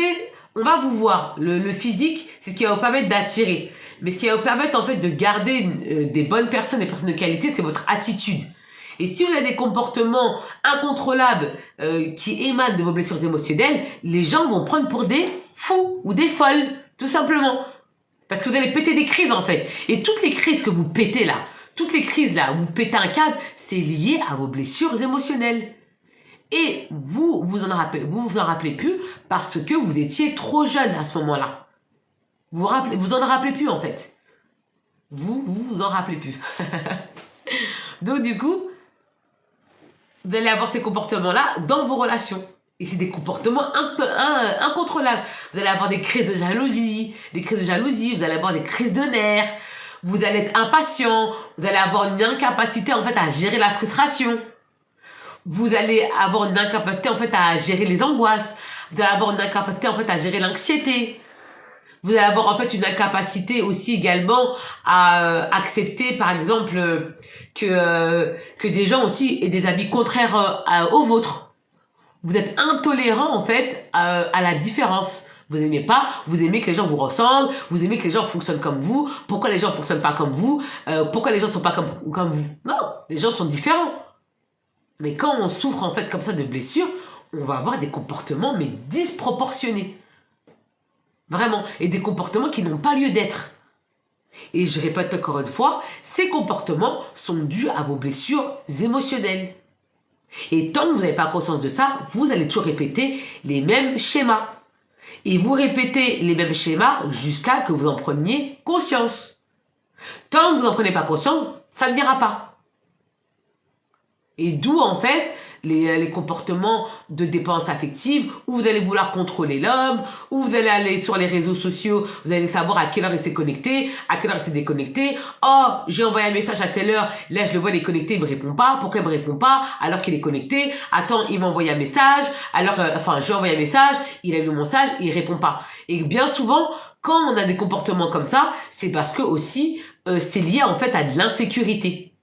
on va vous voir, le physique, c'est ce qui va vous permettre d'attirer. Mais ce qui va vous permettre en fait de garder des bonnes personnes, des personnes de qualité, c'est votre attitude. Et si vous avez des comportements incontrôlables qui émanent de vos blessures émotionnelles, les gens vont prendre pour des fous ou des folles, tout simplement. Parce que vous allez péter des crises en fait. Et toutes les crises que vous pétez là, toutes les crises là où vous pétez un câble, c'est lié à vos blessures émotionnelles. Et vous en rappelez plus parce que vous étiez trop jeune à ce moment-là. Vous en rappelez plus en fait. Vous en rappelez plus. Donc du coup, vous allez avoir ces comportements-là dans vos relations. Et c'est des comportements incontrôlables. Vous allez avoir des crises de jalousie, vous allez avoir des crises de nerfs, vous allez être impatient, vous allez avoir une incapacité en fait à gérer la frustration. Vous allez avoir une incapacité en fait à gérer les angoisses. Vous allez avoir une incapacité en fait à gérer l'anxiété. Vous allez avoir en fait une incapacité aussi également à accepter par exemple que des gens aussi aient des avis contraires aux vôtres. Vous êtes intolérant en fait à la différence. Vous aimez que les gens vous ressemblent, vous aimez que les gens fonctionnent comme vous. Pourquoi les gens ne fonctionnent pas comme vous? Pourquoi les gens ne sont pas comme vous? Non, les gens sont différents. Mais quand on souffre en fait comme ça de blessures, on va avoir des comportements mais disproportionnés. Vraiment. Et des comportements qui n'ont pas lieu d'être. Et je répète encore une fois, ces comportements sont dus à vos blessures émotionnelles. Et tant que vous n'avez pas conscience de ça, vous allez toujours répéter les mêmes schémas. Et vous répétez les mêmes schémas jusqu'à que vous en preniez conscience. Tant que vous n'en prenez pas conscience, ça ne dira pas. Et d'où en fait les comportements de dépendance affective, où vous allez vouloir contrôler l'homme, où vous allez aller sur les réseaux sociaux, vous allez savoir à quelle heure il s'est connecté, à quelle heure il s'est déconnecté. Oh, j'ai envoyé un message à telle heure, là je le vois, il est connecté, il me répond pas. Pourquoi il me répond pas alors qu'il est connecté? Attends, il m'a envoyé un message, alors, j'ai envoyé un message, il a lu mon message, il répond pas. Et bien souvent, quand on a des comportements comme ça, c'est parce que aussi, c'est lié en fait à de l'insécurité.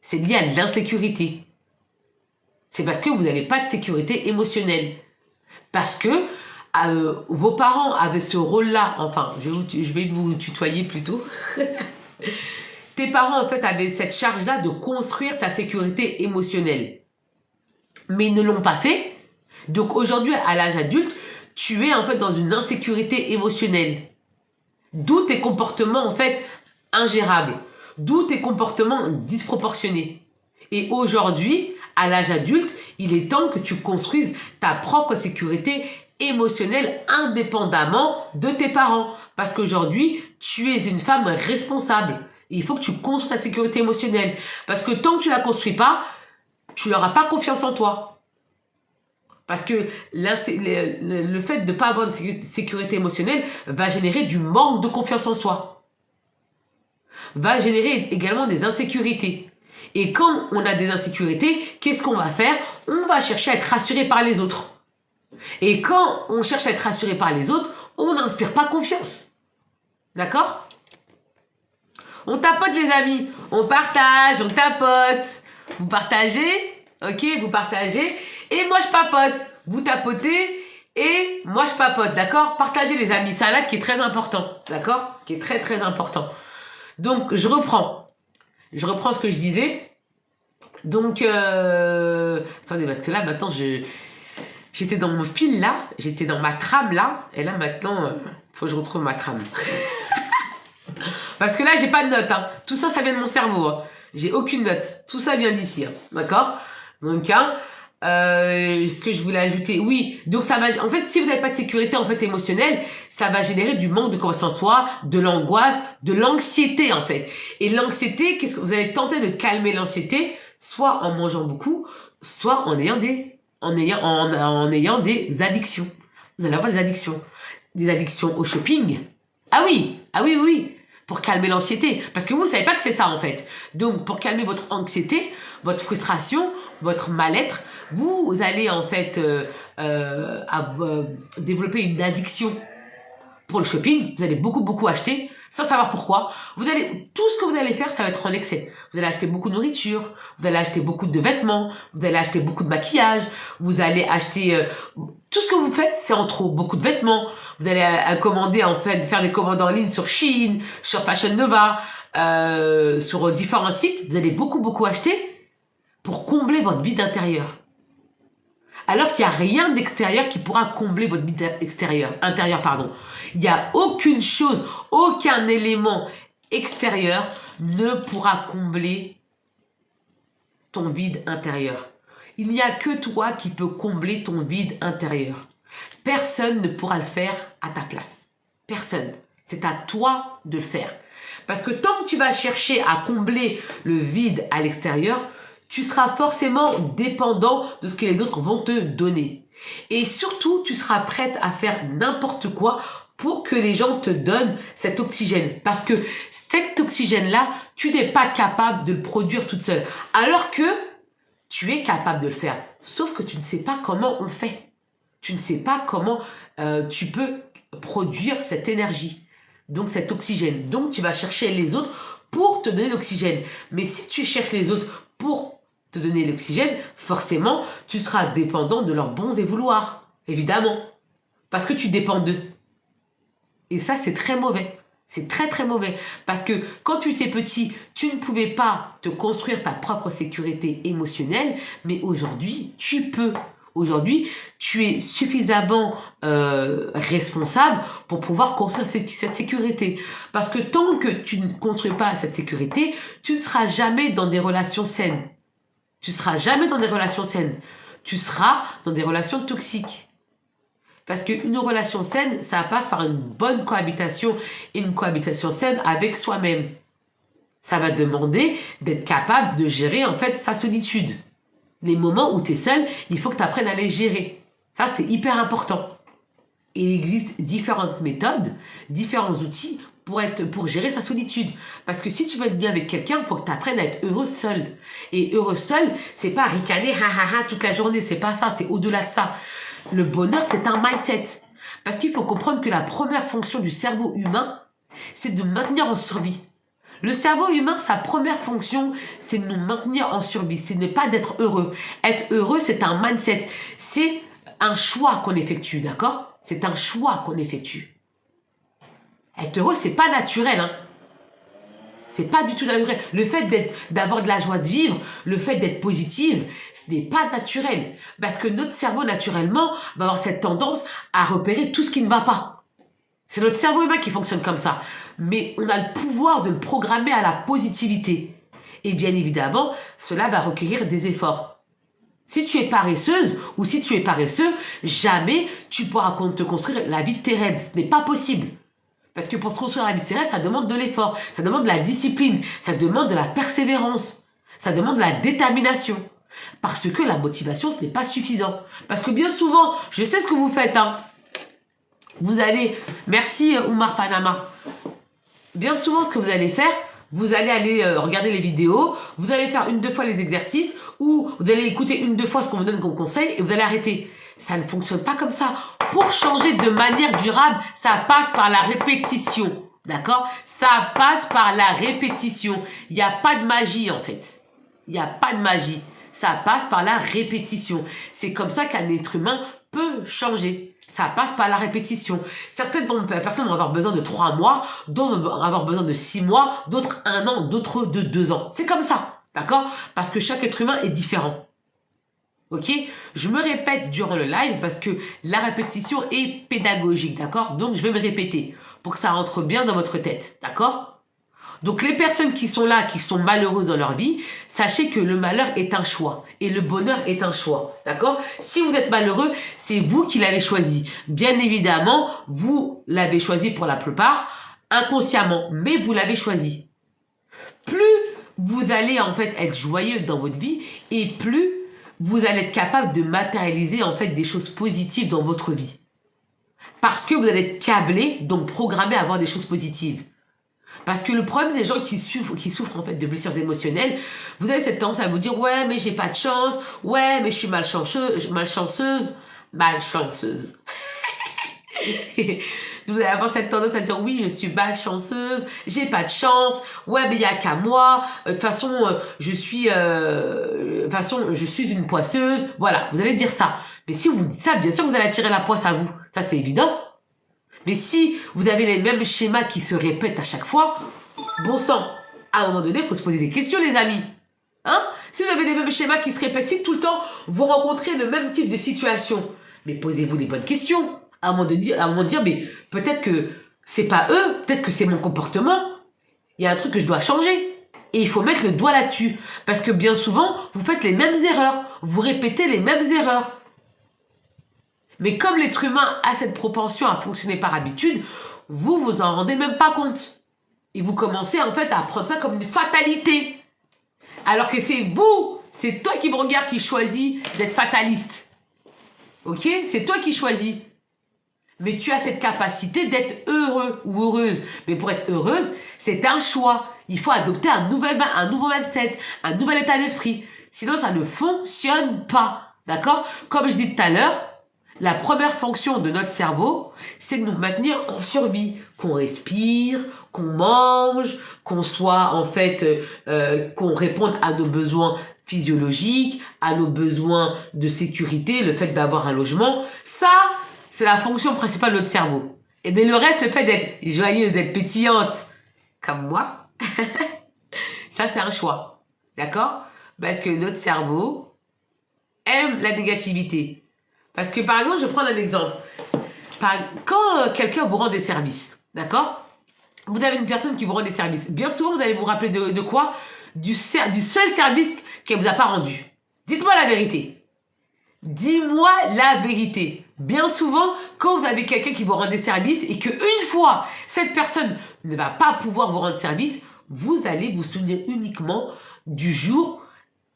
C'est lié à de l'insécurité. C'est parce que vous n'avez pas de sécurité émotionnelle. Parce que vos parents avaient ce rôle-là, enfin, je vais vous tutoyer plutôt. Tes parents, en fait, avaient cette charge-là de construire ta sécurité émotionnelle. Mais ils ne l'ont pas fait. Donc aujourd'hui, à l'âge adulte, tu es en fait dans une insécurité émotionnelle. D'où tes comportements, en fait, ingérables. D'où tes comportements disproportionnés. Et aujourd'hui, à l'âge adulte, il est temps que tu construises ta propre sécurité émotionnelle indépendamment de tes parents. Parce qu'aujourd'hui, tu es une femme responsable. Il faut que tu construis ta sécurité émotionnelle. Parce que tant que tu la construis pas, tu n'auras pas confiance en toi. Parce que le fait de ne pas avoir de sécurité émotionnelle va générer du manque de confiance en soi. Va générer également des insécurités. Et quand on a des insécurités, qu'est-ce qu'on va faire? On va chercher à être rassuré par les autres. Et quand on cherche à être rassuré par les autres, on n'inspire pas confiance. D'accord? On tapote les amis. On partage, on tapote. Vous partagez, ok? Vous partagez. Et moi je papote. Vous tapotez et moi je papote. D'accord? Partagez les amis. C'est un live qui est très important. D'accord? Qui est très très important. Donc je reprends. Je reprends ce que je disais. Donc, attendez, parce que là, maintenant, j'étais dans mon fil là, j'étais dans ma trame là, et là, maintenant, faut que je retrouve ma trame. Parce que là, j'ai pas de notes, hein. Tout ça, ça vient de mon cerveau, hein. J'ai aucune note. Tout ça vient d'ici, hein. D'accord? Donc, ce que je voulais ajouter, oui. Donc, ça va, en fait, si vous n'avez pas de sécurité, en fait, émotionnelle, ça va générer du manque de confiance en soi, de l'angoisse, de l'anxiété, en fait. Et l'anxiété, qu'est-ce que vous allez tenter de calmer l'anxiété, soit en mangeant beaucoup, soit en ayant des addictions. Vous allez avoir des addictions. Des addictions au shopping. Ah oui, oui. Pour calmer l'anxiété. Parce que vous savez pas que c'est ça, en fait. Donc, pour calmer votre anxiété, votre frustration, votre mal-être, vous allez, en fait, développer une addiction pour le shopping. Vous allez beaucoup acheter, sans savoir pourquoi. Tout ce que vous allez faire, ça va être en excès. Vous allez acheter beaucoup de nourriture, vous allez acheter beaucoup de vêtements, vous allez acheter beaucoup de maquillage, vous allez acheter, tout ce que vous faites, c'est en trop. Beaucoup de vêtements. Vous allez commander, en fait, faire des commandes en ligne sur Shein, sur Fashion Nova, sur différents sites. Vous allez beaucoup acheter pour combler votre vide intérieur. Alors qu'il n'y a rien d'extérieur qui pourra combler votre vide intérieur, pardon. Il n'y a aucune chose, aucun élément extérieur ne pourra combler ton vide intérieur. Il n'y a que toi qui peux combler ton vide intérieur. Personne ne pourra le faire à ta place. Personne. C'est à toi de le faire. Parce que tant que tu vas chercher à combler le vide à l'extérieur, tu seras forcément dépendant de ce que les autres vont te donner. Et surtout, tu seras prête à faire n'importe quoi pour que les gens te donnent cet oxygène. Parce que cet oxygène-là, tu n'es pas capable de le produire toute seule. Alors que tu es capable de le faire. Sauf que tu ne sais pas comment on fait. Tu ne sais pas comment tu peux produire cette énergie. Donc cet oxygène. Donc tu vas chercher les autres pour te donner l'oxygène. Mais si tu cherches les autres pour te donner l'oxygène, forcément, tu seras dépendant de leurs bons et vouloirs. Évidemment. Parce que tu dépends d'eux. Et ça, c'est très mauvais. C'est très mauvais. Parce que quand tu étais petit, tu ne pouvais pas te construire ta propre sécurité émotionnelle. Mais aujourd'hui, tu peux. Aujourd'hui, tu es suffisamment responsable pour pouvoir construire cette sécurité. Parce que tant que tu ne construis pas cette sécurité, tu ne seras jamais dans des relations saines. Tu seras jamais dans des relations saines. Tu seras dans des relations toxiques. Parce qu'une relation saine, ça passe par une bonne cohabitation et une cohabitation saine avec soi-même. Ça va demander d'être capable de gérer en fait sa solitude. Les moments où tu es seul, il faut que tu apprennes à les gérer. Ça, c'est hyper important. Et il existe différentes méthodes, différents outils pour gérer sa solitude. Parce que si tu veux être bien avec quelqu'un, il faut que tu apprennes à être heureux seul. Et heureux seul, c'est pas ricaner toute la journée, c'est pas ça, c'est au-delà de ça. Le bonheur, c'est un mindset. Parce qu'il faut comprendre que la première fonction du cerveau humain, c'est de maintenir en survie. Le cerveau humain, sa première fonction, c'est de nous maintenir en survie, c'est ne pas d'être heureux. Être heureux, c'est un mindset, c'est un choix qu'on effectue, d'accord? C'est un choix qu'on effectue. Être heureux, c'est pas naturel, hein. C'est pas du tout naturel. Le fait d'avoir de la joie de vivre, le fait d'être positive, ce n'est pas naturel. Parce que notre cerveau, naturellement, va avoir cette tendance à repérer tout ce qui ne va pas. C'est notre cerveau humain qui fonctionne comme ça. Mais on a le pouvoir de le programmer à la positivité. Et bien évidemment, cela va requérir des efforts. Si tu es paresseuse ou si tu es paresseux, jamais tu pourras te construire la vie de tes rêves. Ce n'est pas possible. Parce que pour se construire la vie de tes rêves, ça demande de l'effort, ça demande de la discipline, ça demande de la persévérance, ça demande de la détermination. Parce que la motivation, ce n'est pas suffisant. Parce que bien souvent, je sais ce que vous faites, hein. Vous allez, merci Oumar Panama. Bien souvent, ce que vous allez faire, vous allez aller regarder les vidéos, vous allez faire 1-2 fois les exercices, ou vous allez écouter 1-2 fois ce qu'on vous donne comme conseil, et vous allez arrêter. Ça ne fonctionne pas comme ça. Pour changer de manière durable, ça passe par la répétition. D'accord? Ça passe par la répétition. Il n'y a pas de magie, en fait. Il n'y a pas de magie. Ça passe par la répétition. C'est comme ça qu'un être humain peut changer. Ça passe par la répétition. Certaines personnes vont avoir besoin de 3 mois, d'autres vont avoir besoin de 6 mois, d'autres 1 an, d'autres de 2 ans. C'est comme ça. D'accord? Parce que chaque être humain est différent. Ok? Je me répète durant le live parce que la répétition est pédagogique, d'accord? Donc, je vais me répéter pour que ça rentre bien dans votre tête, d'accord? Donc, les personnes qui sont là, qui sont malheureuses dans leur vie, sachez que le malheur est un choix et le bonheur est un choix, d'accord? Si vous êtes malheureux, c'est vous qui l'avez choisi. Bien évidemment, vous l'avez choisi pour la plupart, inconsciemment, mais vous l'avez choisi. Plus vous allez en fait être joyeux dans votre vie et plus vous allez être capable de matérialiser en fait des choses positives dans votre vie. Parce que vous allez être câblé, donc programmé à avoir des choses positives. Parce que le problème des gens qui souffrent en fait de blessures émotionnelles, vous avez cette tendance à vous dire ouais mais j'ai pas de chance, ouais mais je suis malchanceuse. Vous allez avoir cette tendance à dire oui je suis malchanceuse, j'ai pas de chance, ouais mais il y a qu'à moi, de toute façon je suis une poisseuse, voilà, vous allez dire ça. Mais si vous dites ça, bien sûr vous allez attirer la poisse à vous, ça c'est évident. Mais si vous avez les mêmes schémas qui se répètent à chaque fois, bon sang, à un moment donné, il faut se poser des questions les amis. Hein? Si vous avez les mêmes schémas qui se répètent, si tout le temps vous rencontrez le même type de situation, mais posez-vous des bonnes questions. À un moment de dire, mais peut-être que c'est pas eux, peut-être que c'est mon comportement. Il y a un truc que je dois changer. Et il faut mettre le doigt là-dessus. Parce que bien souvent, vous faites les mêmes erreurs. Vous répétez les mêmes erreurs. Mais comme l'être humain a cette propension à fonctionner par habitude, vous vous en rendez même pas compte. Et vous commencez en fait à prendre ça comme une fatalité. Alors que c'est vous, c'est toi qui me regarde qui choisis d'être fataliste. Ok? C'est toi qui choisis. Mais tu as cette capacité d'être heureux ou heureuse. Mais pour être heureuse, c'est un choix. Il faut adopter un nouveau mindset, un nouvel état d'esprit. Sinon, ça ne fonctionne pas. D'accord? Comme je dis tout à l'heure, la première fonction de notre cerveau, c'est de nous maintenir en survie. Qu'on respire, qu'on mange, qu'on soit en fait, qu'on réponde à nos besoins physiologiques, à nos besoins de sécurité, le fait d'avoir un logement. Ça, c'est la fonction principale de notre cerveau. Et bien le reste, le fait d'être joyeuse, d'être pétillante, comme moi, ça c'est un choix. D'accord? Parce que notre cerveau aime la négativité. Parce que par exemple, je prends un exemple. Quand quelqu'un vous rend des services, d'accord? Vous avez une personne qui vous rend des services. Bien souvent, vous allez vous rappeler de quoi? Du seul service qu'elle vous a pas rendu. Dites-moi la vérité. Dis-moi la vérité. Bien souvent, quand vous avez quelqu'un qui vous rend des services et qu'une fois, cette personne ne va pas pouvoir vous rendre service, vous allez vous souvenir uniquement du jour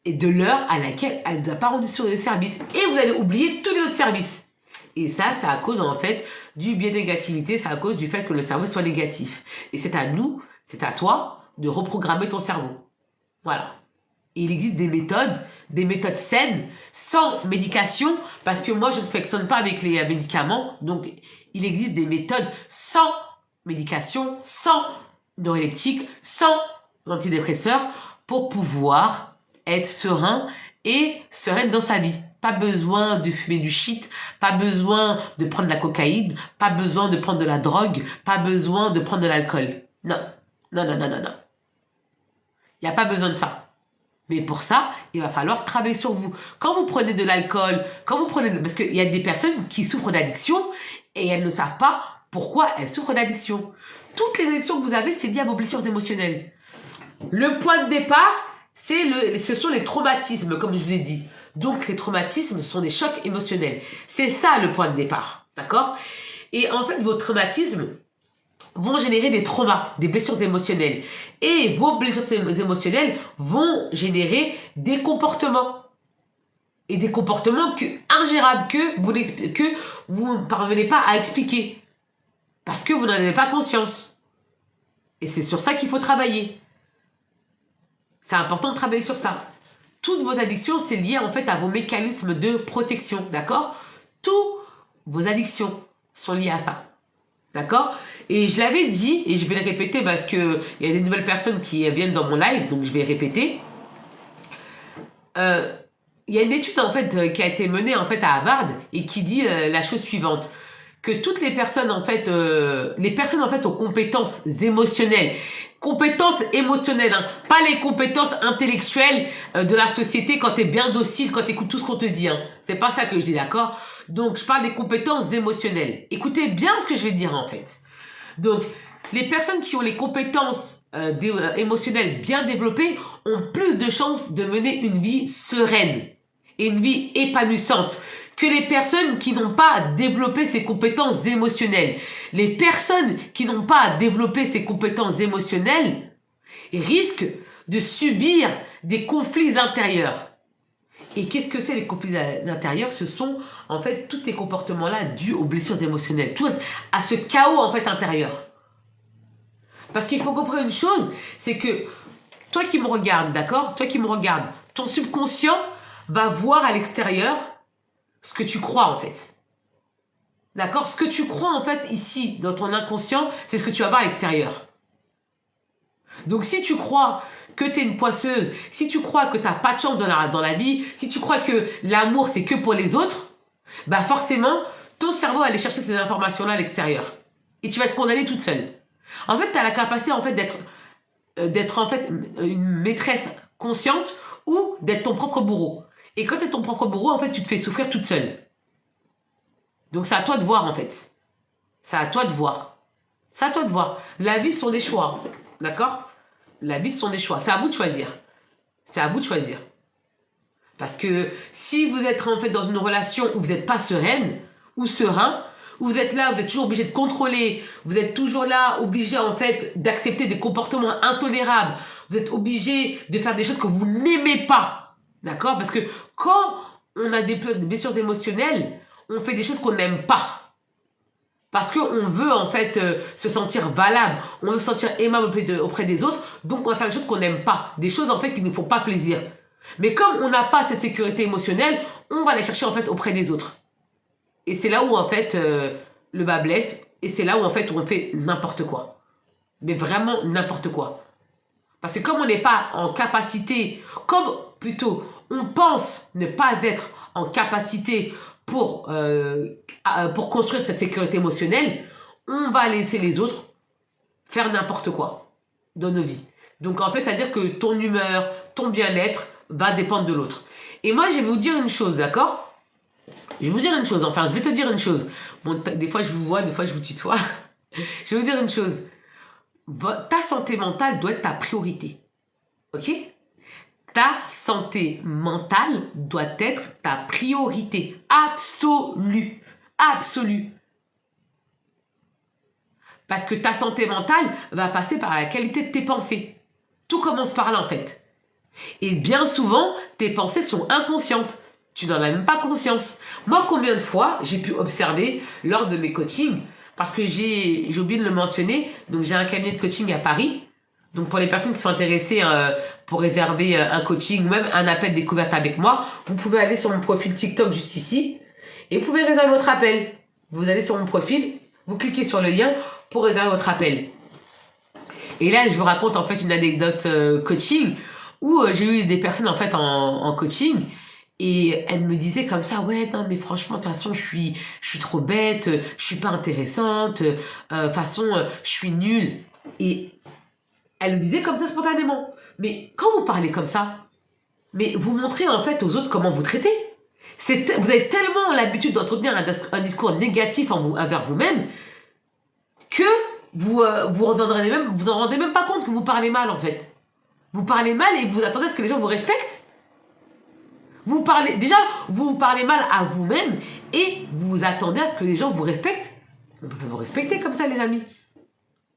et de l'heure à laquelle elle ne nous a pas rendu sur le service. Et vous allez oublier tous les autres services. Et ça, c'est à cause, en fait, du biais de négativité, c'est à cause du fait que le cerveau soit négatif. Et c'est à nous, c'est à toi, de reprogrammer ton cerveau. Voilà. Et il existe des méthodes saines, sans médication, parce que moi, je ne fonctionne pas avec les médicaments. Donc, il existe des méthodes sans médication, sans neuroleptiques, sans antidépresseurs, pour pouvoir être serein et sereine dans sa vie. Pas besoin de fumer du shit, pas besoin de prendre de la cocaïne, pas besoin de prendre de la drogue, pas besoin de prendre de l'alcool. Non, non, non, non, non, non. Il n'y a pas besoin de ça. Mais pour ça, il va falloir travailler sur vous. Quand vous prenez de l'alcool, parce qu'il y a des personnes qui souffrent d'addiction et elles ne savent pas pourquoi elles souffrent d'addiction. Toutes les addictions que vous avez, c'est lié à vos blessures émotionnelles. Le point de départ, ce sont les traumatismes, comme je vous ai dit. Donc, les traumatismes sont des chocs émotionnels. C'est ça le point de départ. D'accord? Et en fait, vos traumatismes vont générer des traumas, des blessures émotionnelles. Et vos blessures émotionnelles vont générer des comportements. Et des comportements ingérables que vous ne parvenez pas à expliquer. Parce que vous n'en avez pas conscience. Et c'est sur ça qu'il faut travailler. C'est important de travailler sur ça. Toutes vos addictions, c'est lié en fait à vos mécanismes de protection, d'accord? Toutes vos addictions sont liées à ça, d'accord? Et je l'avais dit, et je vais le répéter parce que il y a des nouvelles personnes qui viennent dans mon live, donc je vais répéter. Il y a une étude en fait qui a été menée en fait à Harvard et qui dit la chose suivante, que toutes les personnes en fait, aux compétences émotionnelles, hein, pas les compétences intellectuelles de la société quand t'es bien docile, quand t'écoutes tout ce qu'on te dit, hein. C'est pas ça que je dis, d'accord? Donc je parle des compétences émotionnelles. Écoutez bien ce que je vais dire en fait. Donc les personnes qui ont les compétences émotionnelles bien développées ont plus de chances de mener une vie sereine et une vie épanouissante que les personnes qui n'ont pas développé ces compétences émotionnelles. Les personnes qui n'ont pas développé ces compétences émotionnelles risquent de subir des conflits intérieurs. Et qu'est-ce que c'est les conflits intérieurs? Ce sont en fait tous ces comportements-là dus aux blessures émotionnelles, tous à ce chaos en fait intérieur. Parce qu'il faut comprendre une chose, c'est que toi qui me regardes, d'accord? Toi qui me regardes, ton subconscient va voir à l'extérieur ce que tu crois en fait. D'accord? Ce que tu crois en fait ici, dans ton inconscient, c'est ce que tu vas voir à l'extérieur. Donc si tu crois que tu es une poisseuse, si tu crois que tu n'as pas de chance dans la vie, si tu crois que l'amour c'est que pour les autres, bah forcément, ton cerveau va aller chercher ces informations-là à l'extérieur. Et tu vas te condamner toute seule. En fait, tu as la capacité en fait d'être en fait une maîtresse consciente ou d'être ton propre bourreau. Et quand tu es ton propre bourreau, en fait, tu te fais souffrir toute seule. Donc c'est à toi de voir en fait. C'est à toi de voir. C'est à toi de voir. La vie, ce sont des choix. D'accord? La vie, ce sont des choix. C'est à vous de choisir. C'est à vous de choisir. Parce que si vous êtes en fait dans une relation où vous n'êtes pas sereine ou serein, où vous êtes là, vous êtes toujours obligé de contrôler, vous êtes toujours là, obligé en fait d'accepter des comportements intolérables, vous êtes obligé de faire des choses que vous n'aimez pas. D'accord? Parce que quand on a des blessures émotionnelles, on fait des choses qu'on n'aime pas. Parce qu'on veut en fait se sentir valable, on veut se sentir aimable auprès des autres, donc on va faire des choses qu'on n'aime pas, des choses en fait qui ne font pas plaisir. Mais comme on n'a pas cette sécurité émotionnelle, on va les chercher en fait auprès des autres. Et c'est là où en fait le bas blesse, et c'est là où en fait on fait n'importe quoi. Mais vraiment n'importe quoi. Parce que comme on n'est pas en capacité, comme plutôt on pense ne pas être en capacité pour construire cette sécurité émotionnelle, on va laisser les autres faire n'importe quoi dans nos vies. Donc en fait, c'est-à-dire que ton humeur, ton bien-être va dépendre de l'autre. Et moi, je vais vous dire une chose, d'accord? Je vais vous dire une chose, enfin, je vais te dire une chose. Bon, des fois, je vous vois, des fois, je vous tutoie. Je vais vous dire une chose. Ta santé mentale doit être ta priorité. Ok? Ta santé mentale doit être ta priorité absolue. Absolue. Parce que ta santé mentale va passer par la qualité de tes pensées. Tout commence par là, en fait. Et bien souvent, tes pensées sont inconscientes. Tu n'en as même pas conscience. Moi, combien de fois j'ai pu observer lors de mes coachings, parce que j'ai oublié de le mentionner, donc j'ai un cabinet de coaching à Paris. Donc pour les personnes qui sont intéressées pour réserver un coaching ou même un appel découverte avec moi, vous pouvez aller sur mon profil TikTok juste ici et vous pouvez réserver votre appel. Vous allez sur mon profil, vous cliquez sur le lien pour réserver votre appel. Et là, je vous raconte en fait une anecdote coaching où j'ai eu des personnes en fait en coaching et elles me disaient comme ça, ouais, non mais franchement de toute façon je suis trop bête, je suis pas intéressante, de toute façon je suis nulle. Et elles le disaient comme ça spontanément. Mais quand vous parlez comme ça, mais vous montrez en fait aux autres comment vous traitez. Vous avez tellement l'habitude d'entretenir un discours négatif envers vous-même que vous en rendez même pas compte que vous parlez mal en fait. Vous parlez mal et vous attendez à ce que les gens vous respectent. Déjà, vous parlez mal à vous-même et vous attendez à ce que les gens vous respectent. On ne peut pas vous respecter comme ça, les amis.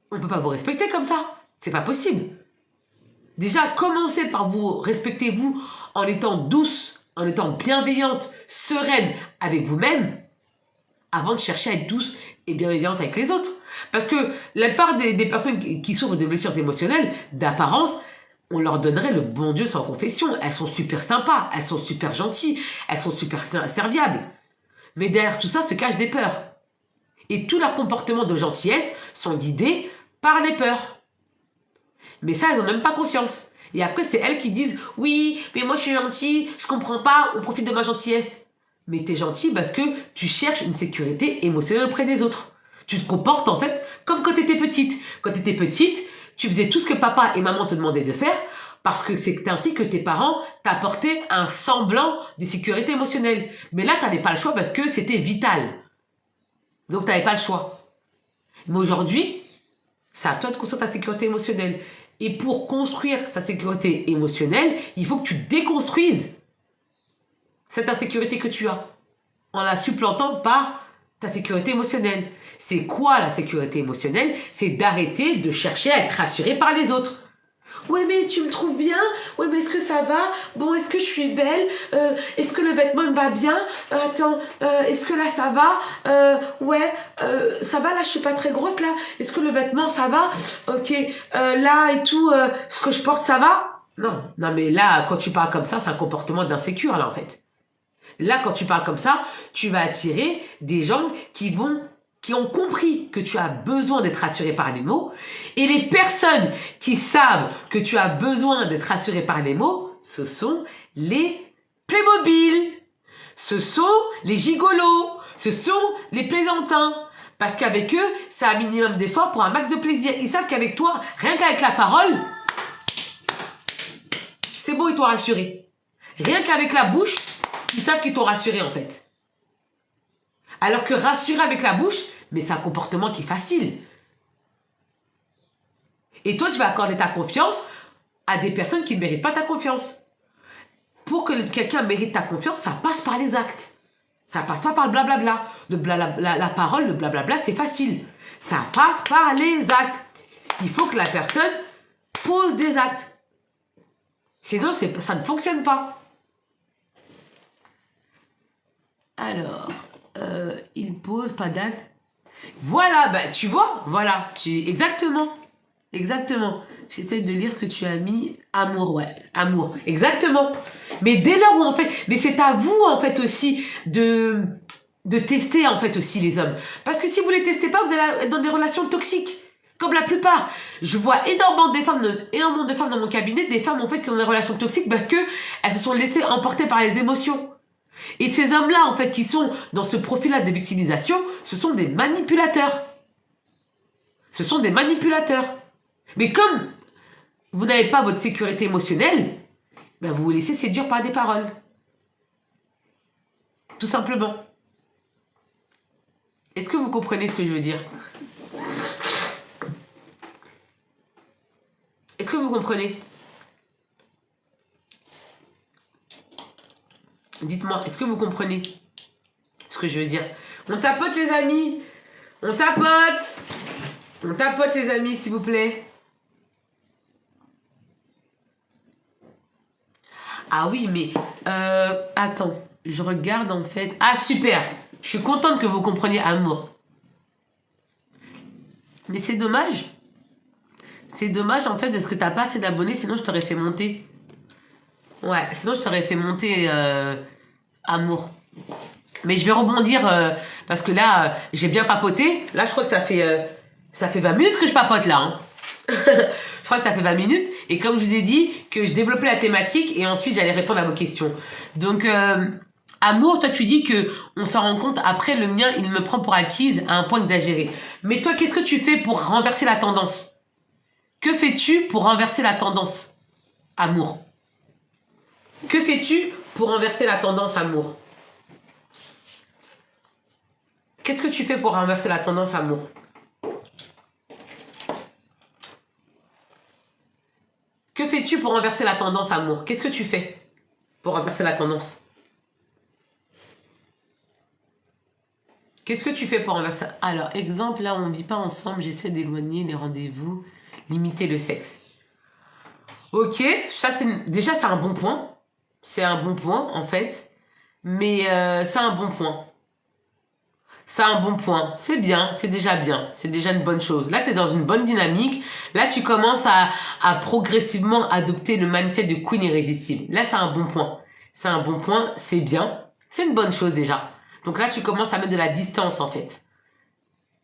On ne peut pas vous respecter comme ça. C'est pas possible. Déjà, commencez par vous respecter vous en étant douce, en étant bienveillante, sereine avec vous-même, avant de chercher à être douce et bienveillante avec les autres. Parce que la part des personnes qui souffrent de blessures émotionnelles, d'apparence, on leur donnerait le bon Dieu sans confession. Elles sont super sympas, elles sont super gentilles, elles sont super serviables. Mais derrière tout ça se cachent des peurs. Et tous leurs comportements de gentillesse sont guidés par les peurs. Mais ça, elles n'ont même pas conscience. Et après, c'est elles qui disent « Oui, mais moi je suis gentille, je comprends pas, on profite de ma gentillesse. » Mais t'es gentil parce que tu cherches une sécurité émotionnelle auprès des autres. Tu te comportes en fait comme quand t'étais petite. Quand t'étais petite, tu faisais tout ce que papa et maman te demandaient de faire parce que c'est ainsi que tes parents t'apportaient un semblant de sécurité émotionnelle. Mais là, t'avais pas le choix parce que c'était vital. Donc t'avais pas le choix. Mais aujourd'hui, c'est à toi de construire ta sécurité émotionnelle. Et pour construire sa sécurité émotionnelle, il faut que tu déconstruises cette insécurité que tu as en la supplantant par ta sécurité émotionnelle. C'est quoi la sécurité émotionnelle? C'est d'arrêter de chercher à être rassuré par les autres. Ouais, mais tu me trouves bien? Ouais, mais est-ce que ça va? Bon, est-ce que je suis belle? Est-ce que le vêtement me va bien? Attends, est-ce que là ça va? Ouais, ça va là, je suis pas très grosse là. Est-ce que le vêtement ça va? Ok, là et tout, ce que je porte ça va? Non, non, mais là, quand tu parles comme ça, c'est un comportement d'insécure là en fait. Là, quand tu parles comme ça, tu vas attirer des gens qui ont compris que tu as besoin d'être rassuré par les mots. Et les personnes qui savent que tu as besoin d'être rassuré par les mots, ce sont les Playmobil. Ce sont les gigolos. Ce sont les plaisantins. Parce qu'avec eux, c'est un minimum d'effort pour un max de plaisir. Ils savent qu'avec toi, rien qu'avec la parole, c'est bon, ils t'ont rassuré. Rien qu'avec la bouche, ils savent qu'ils t'ont rassuré en fait. Alors que rassurer avec la bouche, mais c'est un comportement qui est facile. Et toi, tu vas accorder ta confiance à des personnes qui ne méritent pas ta confiance. Pour que quelqu'un mérite ta confiance, ça passe par les actes. Ça passe pas par le blablabla. La parole, le blablabla, c'est facile. Ça passe par les actes. Il faut que la personne pose des actes. Sinon, ça ne fonctionne pas. Alors, il pose pas d'acte. Voilà, bah, tu vois, voilà, exactement, exactement. J'essaie de lire ce que tu as mis. Amour, ouais, amour, exactement. Mais dès lors où en fait, mais c'est à vous en fait aussi de tester en fait aussi les hommes. Parce que si vous les testez pas, vous allez être dans des relations toxiques. Comme la plupart. Je vois énormément de femmes dans mon cabinet, des femmes en fait qui ont des relations toxiques parce que elles se sont laissées emporter par les émotions. Et ces hommes-là, en fait, qui sont dans ce profil-là de victimisation, ce sont des manipulateurs. Ce sont des manipulateurs. Mais comme vous n'avez pas votre sécurité émotionnelle, ben vous vous laissez séduire par des paroles. Tout simplement. Est-ce que vous comprenez ce que je veux dire? Est-ce que vous comprenez? Dites-moi, est-ce que vous comprenez ce que je veux dire? On tapote les amis. On tapote. On tapote les amis, s'il vous plaît. Ah oui, mais attends, je regarde en fait. Ah super, je suis contente que vous compreniez amour. Mais c'est dommage. C'est dommage en fait parce que t'as pas assez d'abonnés, sinon je t'aurais fait monter. Ouais, sinon je t'aurais fait monter amour. Mais je vais rebondir parce que là, j'ai bien papoté. Là, je crois que ça fait 20 minutes que je papote là. Hein. Je crois que ça fait 20 minutes. Et comme je vous ai dit, que je développais la thématique et ensuite j'allais répondre à vos questions. Donc, amour, toi tu dis que on s'en rend compte après le mien, il me prend pour acquise à un point exagéré. Mais toi, qu'est-ce que tu fais pour renverser la tendance? Que fais-tu pour renverser la tendance, amour? Que fais-tu pour renverser la tendance, amour? Qu'est-ce que tu fais pour renverser la tendance, amour? Que fais-tu pour renverser la tendance, amour? Qu'est-ce que tu fais pour renverser la tendance? Qu'est-ce que tu fais pour renverser? Alors, exemple, là, on ne vit pas ensemble, j'essaie d'éloigner les rendez-vous, limiter le sexe. Ok, ça c'est déjà c'est un bon point. C'est un bon point, en fait. Mais c'est un bon point. C'est un bon point. C'est bien, c'est déjà bien. C'est déjà une bonne chose. Là, tu es dans une bonne dynamique. Là, tu commences à progressivement adopter le mindset de Queen irrésistible. Là, c'est un bon point. C'est un bon point, c'est bien. C'est une bonne chose déjà. Donc là, tu commences à mettre de la distance, en fait.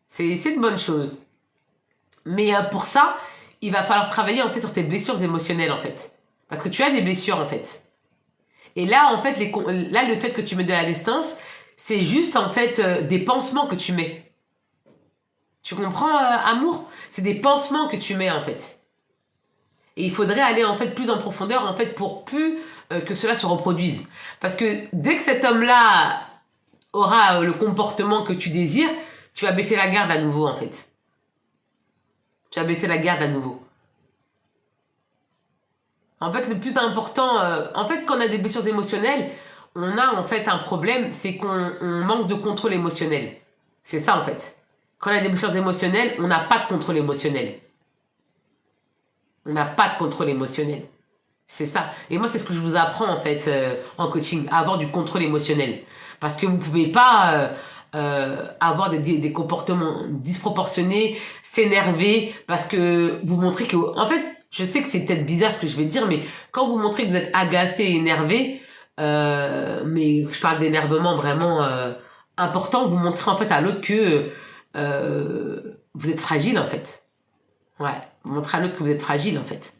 C'est une bonne chose. Mais pour ça, il va falloir travailler, en fait, sur tes blessures émotionnelles, en fait. Parce que tu as des blessures, en fait. Et là, en fait, là, le fait que tu mets de la distance, c'est juste, en fait, des pansements que tu mets. Tu comprends, amour? C'est des pansements que tu mets, en fait. Et il faudrait aller, en fait, plus en profondeur, en fait, pour plus que cela se reproduise. Parce que dès que cet homme-là aura le comportement que tu désires, tu vas baisser la garde à nouveau, en fait. Tu vas baisser la garde à nouveau. En fait, le plus important, en fait, quand on a des blessures émotionnelles, on a en fait un problème, c'est qu'on manque de contrôle émotionnel. C'est ça en fait. Quand on a des blessures émotionnelles, on n'a pas de contrôle émotionnel. On n'a pas de contrôle émotionnel. C'est ça. Et moi, c'est ce que je vous apprends en fait en coaching, à avoir du contrôle émotionnel. Parce que vous pouvez pas avoir des comportements disproportionnés, s'énerver, parce que vous montrez que... En fait, je sais que c'est peut-être bizarre ce que je vais dire, mais quand vous montrez que vous êtes agacé et énervé, mais je parle d'énervement vraiment important, vous montrez en fait à l'autre que vous êtes fragile en fait. Ouais, vous montrez à l'autre que vous êtes fragile en fait.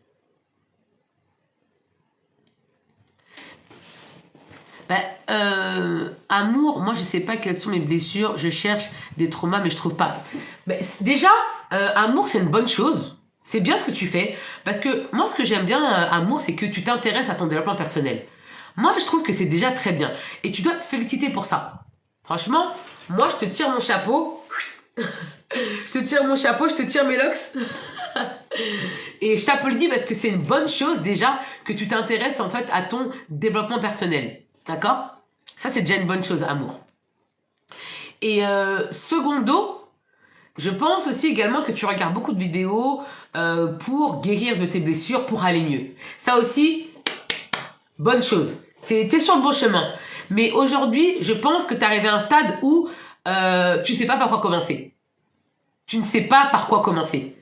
Ben, amour, moi je sais pas quelles sont mes blessures, je cherche des traumas mais je trouve pas. Ben, déjà, amour c'est une bonne chose, c'est bien ce que tu fais, parce que moi ce que j'aime bien, amour, c'est que tu t'intéresses à ton développement personnel. Moi je trouve que c'est déjà très bien, et tu dois te féliciter pour ça. Franchement, moi je te tire mon chapeau, je te tire mon chapeau, je te tire mes locks, et je t'applaudis parce que c'est une bonne chose déjà que tu t'intéresses en fait à ton développement personnel. D'accord? Ça, c'est déjà une bonne chose, amour. Et secondo, je pense aussi également que tu regardes beaucoup de vidéos pour guérir de tes blessures, pour aller mieux. Ça aussi, bonne chose. T'es sur le bon chemin. Mais aujourd'hui, je pense que t'es arrivé à un stade où tu sais pas par quoi commencer. Tu ne sais pas par quoi commencer.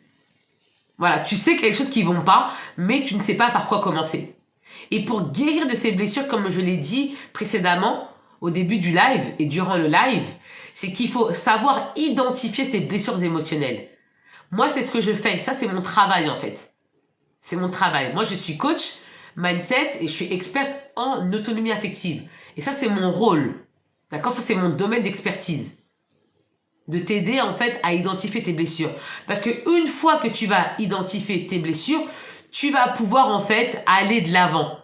Voilà, tu sais qu'il y a des choses qui vont pas, mais tu ne sais pas par quoi commencer. Et pour guérir de ces blessures, comme je l'ai dit précédemment, au début du live et durant le live, c'est qu'il faut savoir identifier ces blessures émotionnelles. Moi, c'est ce que je fais. Ça, c'est mon travail, en fait. C'est mon travail. Moi, je suis coach, mindset, et je suis experte en autonomie affective. Et ça, c'est mon rôle. D'accord? Ça, c'est mon domaine d'expertise. De t'aider, en fait, à identifier tes blessures. Parce que une fois que tu vas identifier tes blessures, tu vas pouvoir, en fait, aller de l'avant.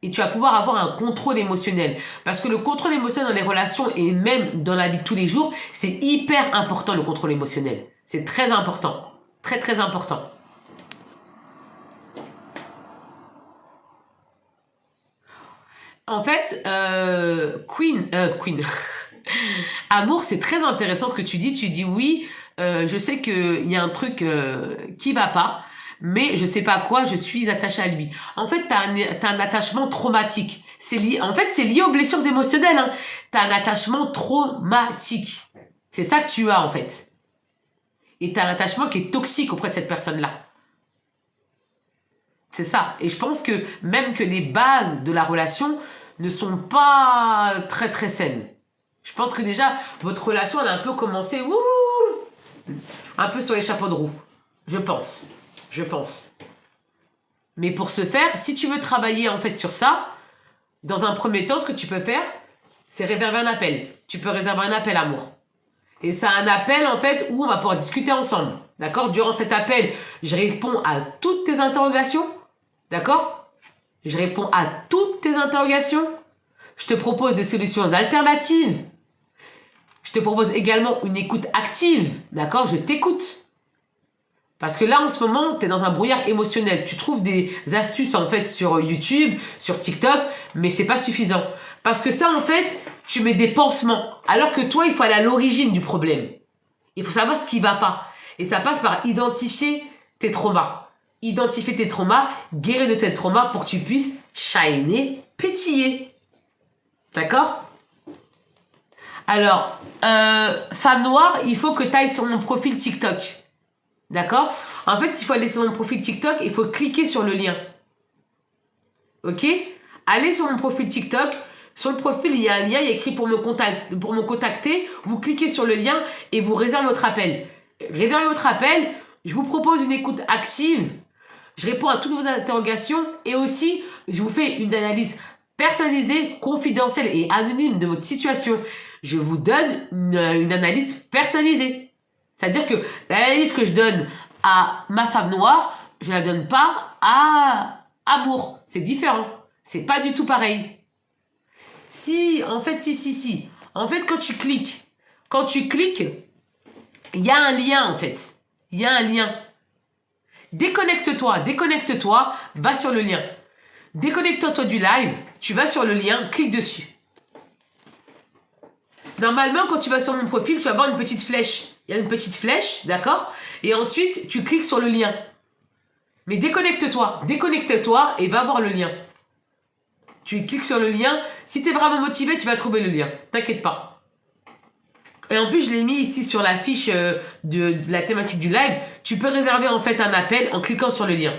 Et tu vas pouvoir avoir un contrôle émotionnel. Parce que le contrôle émotionnel dans les relations et même dans la vie de tous les jours, c'est hyper important le contrôle émotionnel. C'est très important. Très très important. En fait, Queen. Amour, c'est très intéressant ce que tu dis. Tu dis oui, je sais qu'il y a un truc qui va pas. mais je sais pas quoi, je suis attachée à lui. En fait, t'as un attachement traumatique. C'est lié, en fait, c'est lié aux blessures émotionnelles, hein. T'as un attachement traumatique. C'est ça que tu as, en fait. Et t'as un attachement qui est toxique auprès de cette personne-là. C'est ça. Et je pense que même que les bases de la relation ne sont pas très très saines. Je pense que déjà, votre relation, elle a un peu commencé, un peu sur les chapeaux de roue. Je pense. Je pense. Mais pour ce faire, si tu veux travailler en fait sur ça, dans un premier temps, ce que tu peux faire, c'est réserver un appel. Tu peux réserver un appel amour. Et c'est un appel en fait où on va pouvoir discuter ensemble. D'accord? Durant cet appel, je réponds à toutes tes interrogations. D'accord? Je réponds à toutes tes interrogations. Je te propose des solutions alternatives. Je te propose également une écoute active. D'accord? Je t'écoute. Parce que là, en ce moment, tu es dans un brouillard émotionnel. Tu trouves des astuces, en fait, sur YouTube, sur TikTok, mais c'est pas suffisant. Parce que ça, en fait, tu mets des pansements. Alors que toi, il faut aller à l'origine du problème. Il faut savoir ce qui va pas. Et ça passe par identifier tes traumas. Identifier tes traumas, guérir de tes traumas pour que tu puisses shiner, pétiller. D'accord? Alors, femme noire, il faut que tu ailles sur mon profil TikTok. D'accord? En fait, il faut aller sur mon profil TikTok, il faut cliquer sur le lien. Ok? Allez sur mon profil TikTok. Sur le profil, il y a un lien, il y a écrit pour me contacter. Vous cliquez sur le lien et vous réservez votre appel. Réservez votre appel. Je vous propose une écoute active. Je réponds à toutes vos interrogations et aussi, je vous fais une analyse personnalisée, confidentielle et anonyme de votre situation. Je vous donne une analyse personnalisée. C'est-à-dire que l'analyse que je donne à ma femme noire, je la donne pas à Amour. C'est différent. C'est pas du tout pareil. Si. En fait, quand tu cliques, il y a un lien, en fait. Il y a un lien. Déconnecte-toi, va sur le lien. Déconnecte-toi du live, tu vas sur le lien, clique dessus. Normalement, quand tu vas sur mon profil, tu vas voir une petite flèche. Il y a une petite flèche, d'accord? Et ensuite, tu cliques sur le lien. Mais déconnecte-toi et va voir le lien. Tu cliques sur le lien. Si tu es vraiment motivé, tu vas trouver le lien. T'inquiète pas. Et en plus, je l'ai mis ici sur la fiche de la thématique du live. Tu peux réserver en fait un appel en cliquant sur le lien.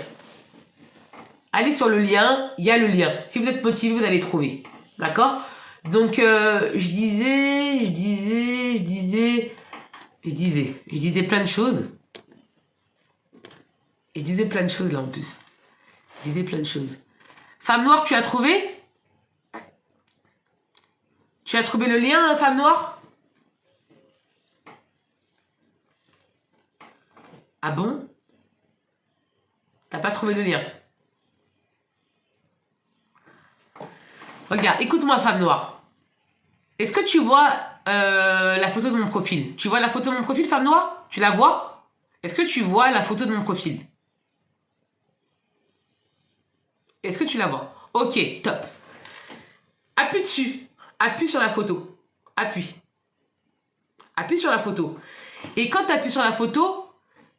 Allez sur le lien, il y a le lien. Si vous êtes motivé, vous allez trouver. D'accord? Donc, je disais plein de choses. Je disais plein de choses là en plus. Je disais plein de choses. Femme noire, tu as trouvé? Tu as trouvé le lien, hein, femme noire? Ah bon? T'as pas trouvé le lien? Regarde, écoute-moi, femme noire. Est-ce que tu vois la photo de mon profil? Tu vois la photo de mon profil, femme noire? Tu la vois? Est-ce que tu vois la photo de mon profil? Est-ce que tu la vois? Ok, top. Appuie dessus. Appuie sur la photo. Appuie. Appuie sur la photo. Et quand tu appuies sur la photo,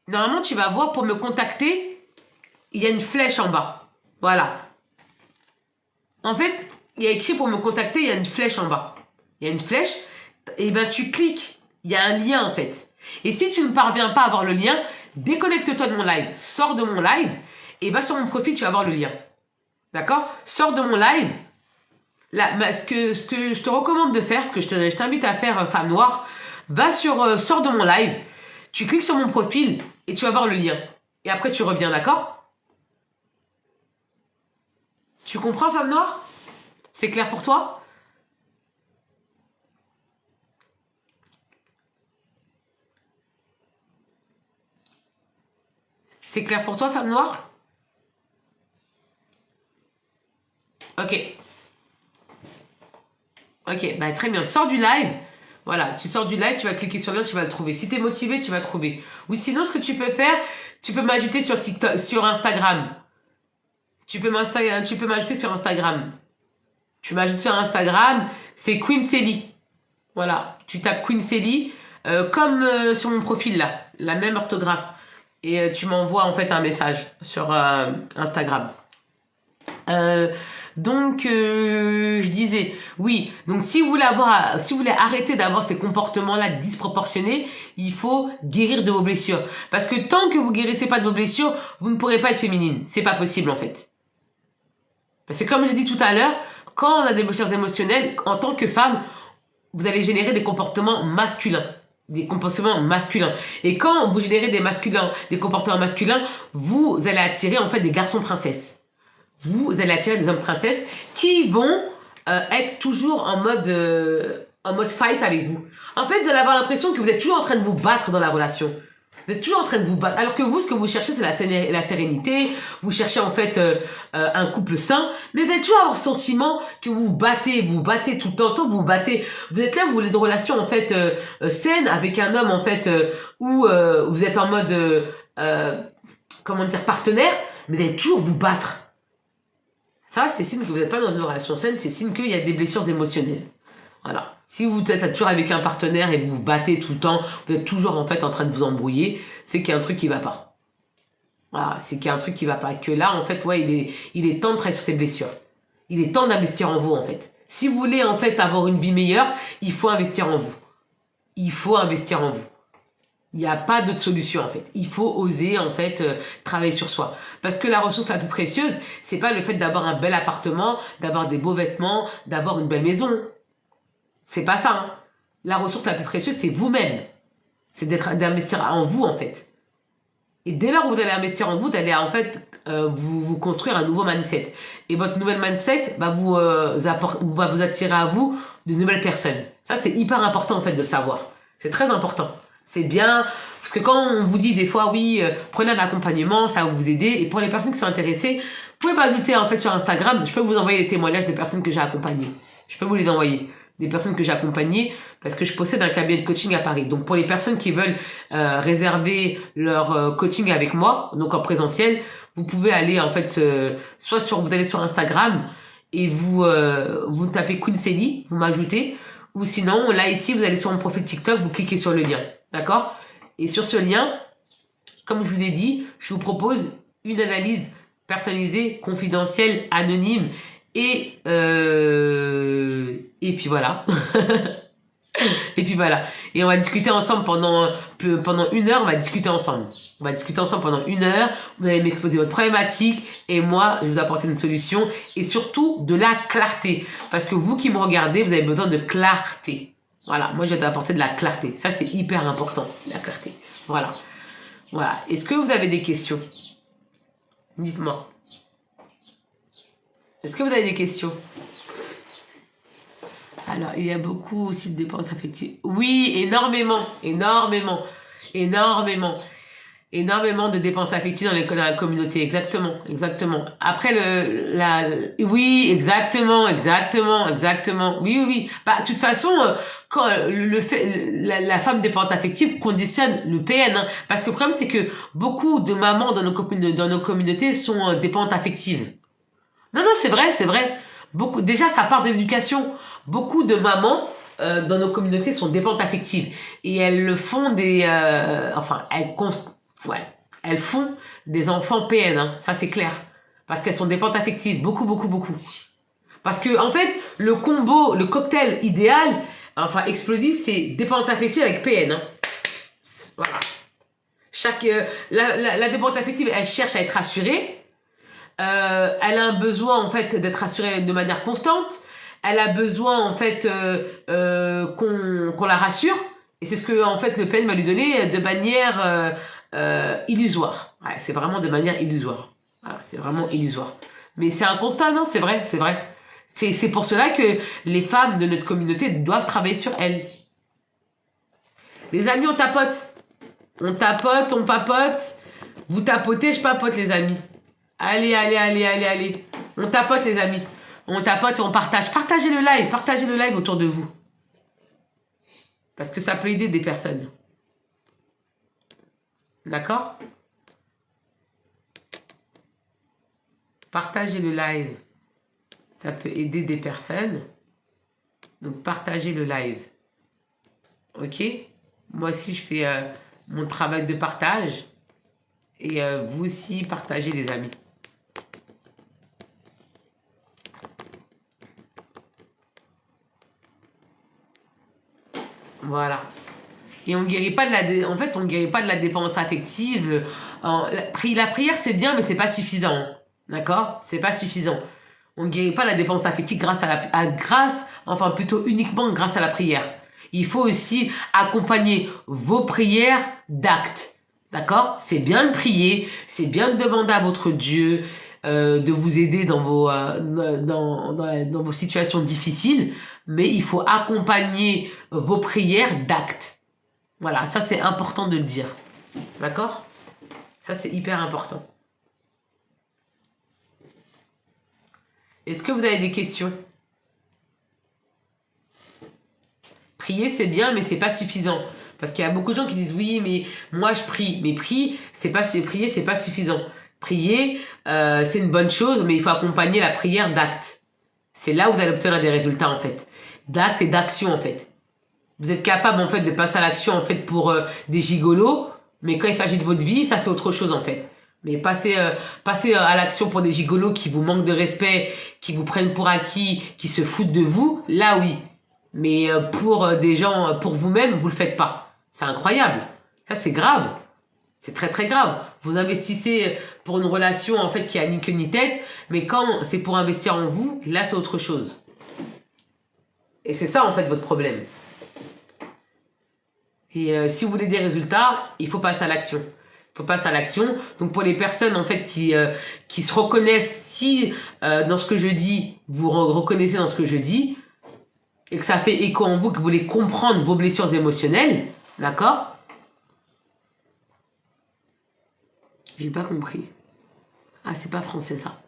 normalement, tu vas voir pour me contacter, il y a une flèche en bas. Voilà. En fait, il y a écrit pour me contacter, il y a une flèche en bas. Il y a une flèche, et ben tu cliques. Il y a un lien en fait. Et si tu ne parviens pas à avoir le lien, déconnecte-toi de mon live. Sors de mon live et va sur mon profil, tu vas avoir le lien. D'accord? Sors de mon live. Là, ce que je te recommande de faire, ce que je t'invite à faire, femme noire, va sur sors de mon live, tu cliques sur mon profil et tu vas voir le lien. Et après tu reviens, d'accord? Tu comprends, femme noire? C'est clair pour toi? C'est clair pour toi, femme noire? Ok. Ok, bah très bien. Sors du live. Voilà, tu sors du live, tu vas cliquer sur le lien, tu vas le trouver. Si tu es motivé, tu vas le trouver. Ou sinon, ce que tu peux faire, tu peux m'ajouter sur TikTok, sur Instagram. Tu peux m'ajouter sur Instagram. Tu m'ajoutes sur Instagram, c'est Queen Célie. Voilà, tu tapes Queen Célie, comme sur mon profil là, la même orthographe. et tu m'envoies en fait un message sur Instagram. Euh, je disais, oui, donc si vous voulez arrêter d'avoir ces comportements-là disproportionnés, il faut guérir de vos blessures. Parce que tant que vous guérissez pas de vos blessures, vous ne pourrez pas être féminine. C'est pas possible, en fait. Parce que comme j'ai dit tout à l'heure, quand on a des blessures émotionnelles, en tant que femme, vous allez générer des comportements masculins. Des comportements masculins. Et quand vous générez des comportements masculins, vous allez attirer, en fait, des garçons princesses. Vous allez attirer des hommes princesses qui vont être toujours en mode fight avec vous. En fait, vous allez avoir l'impression que vous êtes toujours en train de vous battre dans la relation. Vous êtes toujours en train de vous battre. Alors que vous, ce que vous cherchez, c'est la sérénité. Vous cherchez en fait un couple sain. Mais vous allez toujours avoir le sentiment que vous vous battez tout le temps. Vous vous battez. Vous êtes là, vous voulez une relation en fait saine avec un homme en fait où vous êtes en mode comment dire partenaire. Mais vous allez toujours vous battre. Ça, c'est signe que vous n'êtes pas dans une relation saine, c'est signe qu'il y a des blessures émotionnelles. Voilà. Si vous êtes toujours avec un partenaire et vous vous battez tout le temps, vous êtes toujours en fait en train de vous embrouiller, c'est qu'il y a un truc qui va pas. Voilà, c'est qu'il y a un truc qui va pas. Que là, en fait, ouais, il est temps de travailler sur ces blessures. Il est temps d'investir en vous, en fait. Si vous voulez, en fait, avoir une vie meilleure, il faut investir en vous. Il faut investir en vous. Il n'y a pas d'autre solution en fait. Il faut oser en fait travailler sur soi. Parce que la ressource la plus précieuse, c'est pas le fait d'avoir un bel appartement, d'avoir des beaux vêtements, d'avoir une belle maison. C'est pas ça. Hein. La ressource la plus précieuse, c'est vous-même. C'est d'investir en vous en fait. Et dès lors où vous allez investir en vous, vous allez en fait vous construire un nouveau mindset. Et votre nouvelle mindset va va vous attirer à vous de nouvelles personnes. Ça c'est hyper important en fait de le savoir. C'est très important. C'est bien, parce que quand on vous dit des fois, oui, prenez un accompagnement, ça va vous aider. Et pour les personnes qui sont intéressées, vous pouvez m'ajouter en fait sur Instagram. Je peux vous envoyer les témoignages des personnes que j'ai accompagnées. Je peux vous les envoyer. Des personnes que j'ai accompagnées parce que je possède un cabinet de coaching à Paris. Donc pour les personnes qui veulent réserver leur coaching avec moi, donc en présentiel, vous pouvez aller en fait, vous allez sur Instagram et vous tapez Queen Célie, vous m'ajoutez. Ou sinon, là ici, vous allez sur mon profil TikTok, vous cliquez sur le lien. D'accord? Et sur ce lien, comme je vous ai dit, je vous propose une analyse personnalisée, confidentielle, anonyme. Et puis voilà. Et puis voilà. Et on va discuter ensemble pendant 1 heure, on va discuter ensemble. On va discuter ensemble pendant 1 heure. Vous allez m'exposer votre problématique et moi, je vais vous apporter une solution et surtout de la clarté. Parce que vous qui me regardez, vous avez besoin de clarté. Voilà. Moi, je vais t'apporter de la clarté. Ça, c'est hyper important, la clarté. Voilà. Voilà. Est-ce que vous avez des questions? Dites-moi. Est-ce que vous avez des questions? Alors, il y a beaucoup aussi de dépenses affectives. Oui, énormément, énormément, énormément, énormément de dépenses affectives dans la communauté. Exactement, exactement. Après, oui, exactement, exactement, exactement. Oui, oui, oui. Bah, de toute façon, quand la femme dépendante affective conditionne le PN, hein, parce que le problème, c'est que beaucoup de mamans dans nos communautés sont dépendantes affectives. Non, non, c'est vrai, c'est vrai. Déjà, ça part de l'éducation. Beaucoup de mamans dans nos communautés sont dépendantes affectives et elles le font elles font des enfants PN. Hein, ça c'est clair, parce qu'elles sont dépendantes affectives. Beaucoup, beaucoup, beaucoup. Parce que en fait, le cocktail idéal, enfin explosif, c'est dépendante affective avec PN. Hein. Voilà. La dépendante affective, elle cherche à être rassurée. Elle a un besoin en fait d'être rassurée de manière constante. Elle a besoin en fait qu'on la rassure. Et c'est ce que en fait le PN va lui donner de manière illusoire. Ouais, c'est vraiment de manière illusoire. Voilà, c'est vraiment illusoire. Mais c'est un constat, non? C'est vrai, c'est vrai. C'est pour cela que les femmes de notre communauté doivent travailler sur elles. Les amis, on tapote. On tapote, on papote. Vous tapotez, je papote les amis. Allez, allez, allez, allez, allez. On tapote les amis. On tapote et on partage. Partagez le live autour de vous. Parce que ça peut aider des personnes. D'accord? Partagez le live. Ça peut aider des personnes. Donc partagez le live. Ok? Moi aussi je fais mon travail de partage. Et vous aussi, partagez les amis. Voilà. Et on guérit pas de en fait, on guérit pas de la dépendance affective. La prière, c'est bien, mais c'est pas suffisant. D'accord? C'est pas suffisant. On guérit pas la dépendance affective grâce enfin plutôt uniquement grâce à la prière. Il faut aussi accompagner vos prières d'actes. D'accord? C'est bien de prier, c'est bien de demander à votre Dieu de vous aider dans dans vos situations difficiles, mais il faut accompagner vos prières d'actes. Voilà, ça c'est important de le dire. D'accord? Ça c'est hyper important. Est-ce que vous avez des questions? Prier c'est bien, mais c'est pas suffisant. Parce qu'il y a beaucoup de gens qui disent oui, mais moi je prie. Mais prier, c'est pas suffisant. Prier, c'est une bonne chose, mais il faut accompagner la prière d'actes. C'est là où vous allez obtenir des résultats en fait. D'actes et d'actions en fait. Vous êtes capable en fait de passer à l'action en fait pour des gigolos, mais quand il s'agit de votre vie, ça c'est autre chose en fait. Mais passer à l'action pour des gigolos qui vous manquent de respect, qui vous prennent pour acquis, qui se foutent de vous, là oui. Mais pour des gens, pour vous-même, vous le faites pas. C'est incroyable. Ça c'est grave. C'est très très grave. Vous investissez pour une relation en fait qui a ni queue ni tête, mais quand c'est pour investir en vous, là c'est autre chose. Et c'est ça en fait votre problème. Et si vous voulez des résultats, il faut passer à l'action. Il faut passer à l'action. Donc pour les personnes en fait qui se reconnaissent, si dans ce que je dis, vous reconnaissez dans ce que je dis, et que ça fait écho en vous, que vous voulez comprendre vos blessures émotionnelles, d'accord? J'ai pas compris. Ah, c'est pas français ça.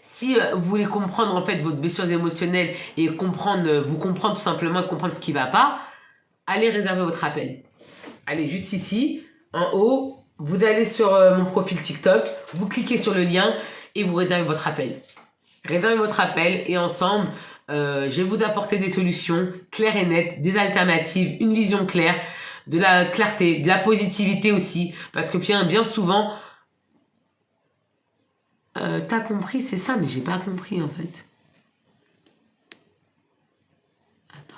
Si vous voulez comprendre en fait vos blessures émotionnelles et vous comprendre tout simplement, comprendre ce qui va pas, allez réserver votre appel. Allez juste ici, en haut, vous allez sur mon profil TikTok, vous cliquez sur le lien et vous réservez votre appel. Réservez votre appel et ensemble, je vais vous apporter des solutions claires et nettes, des alternatives, une vision claire, de la clarté, de la positivité aussi, parce que bien souvent, t'as compris, c'est ça, mais j'ai pas compris en fait. Attends.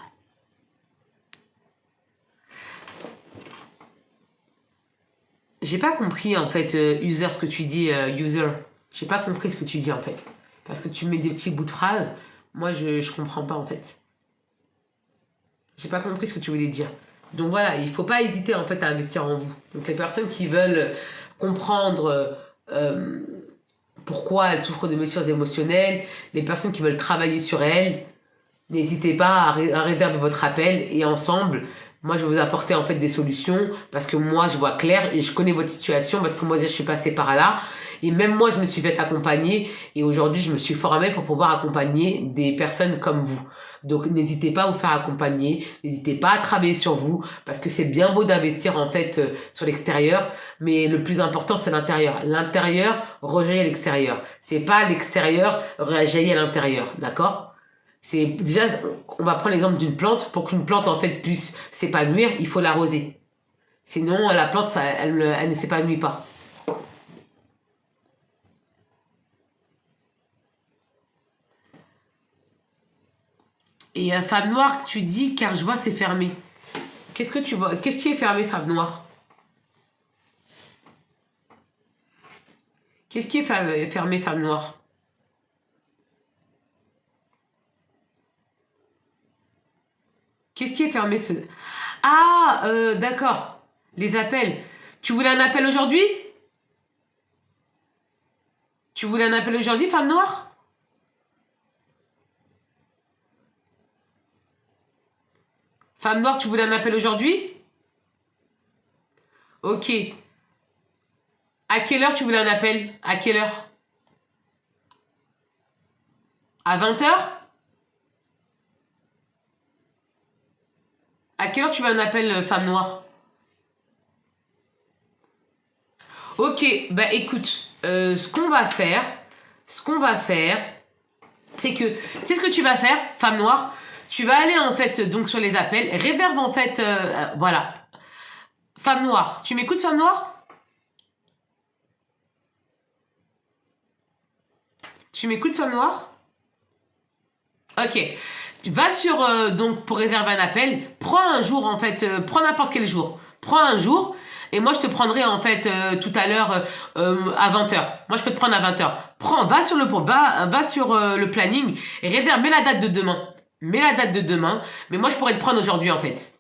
J'ai pas compris en fait, user, ce que tu dis, user. J'ai pas compris ce que tu dis en fait. Parce que tu mets des petits bouts de phrases. Moi, je comprends pas en fait. J'ai pas compris ce que tu voulais dire. Donc voilà, il faut pas hésiter en fait à investir en vous. Donc les personnes qui veulent comprendre pourquoi elles souffrent de blessures émotionnelles, les personnes qui veulent travailler sur elles, n'hésitez pas à réserver votre appel et ensemble, moi je vais vous apporter en fait des solutions parce que moi je vois clair et je connais votre situation parce que moi déjà je suis passée par là et même moi je me suis fait accompagner et aujourd'hui je me suis formée pour pouvoir accompagner des personnes comme vous. Donc n'hésitez pas à vous faire accompagner, n'hésitez pas à travailler sur vous parce que c'est bien beau d'investir en fait sur l'extérieur, mais le plus important c'est l'intérieur. L'intérieur rejaillit à l'extérieur. C'est pas l'extérieur rejaillit à l'intérieur, d'accord? C'est déjà, on va prendre l'exemple d'une plante. Pour qu'une plante en fait puisse s'épanouir, il faut l'arroser. Sinon, la plante, elle ne s'épanouit pas. Et femme noire, tu dis, car je vois c'est fermé. Qu'est-ce que tu vois? Qu'est-ce qui est fermé, femme noire? Qu'est-ce qui est fermé, femme noire? Qu'est-ce qui est fermé Ah, d'accord. Les appels. Tu voulais un appel aujourd'hui? Tu voulais un appel aujourd'hui, femme noire? Femme noire, tu voulais un appel aujourd'hui? Ok. À quelle heure tu voulais un appel? À quelle heure? À 20h? À quelle heure tu veux un appel, femme noire? Ok, bah écoute, ce qu'on va faire, c'est que, c'est ce que tu vas faire, femme noire. Tu vas aller en fait donc sur les appels, réserve en fait, voilà. Femme noire, tu m'écoutes, femme noire? Tu m'écoutes, femme noire? Ok. Tu vas sur, donc, pour réserver un appel, prends un jour, en fait, prends n'importe quel jour. Prends un jour, et moi, je te prendrai, en fait, tout à l'heure, à 20h. Moi, je peux te prendre à 20h. Prends, va sur le planning, et réserve, mets la date de demain. Mets la date de demain, mais moi, je pourrais te prendre aujourd'hui, en fait.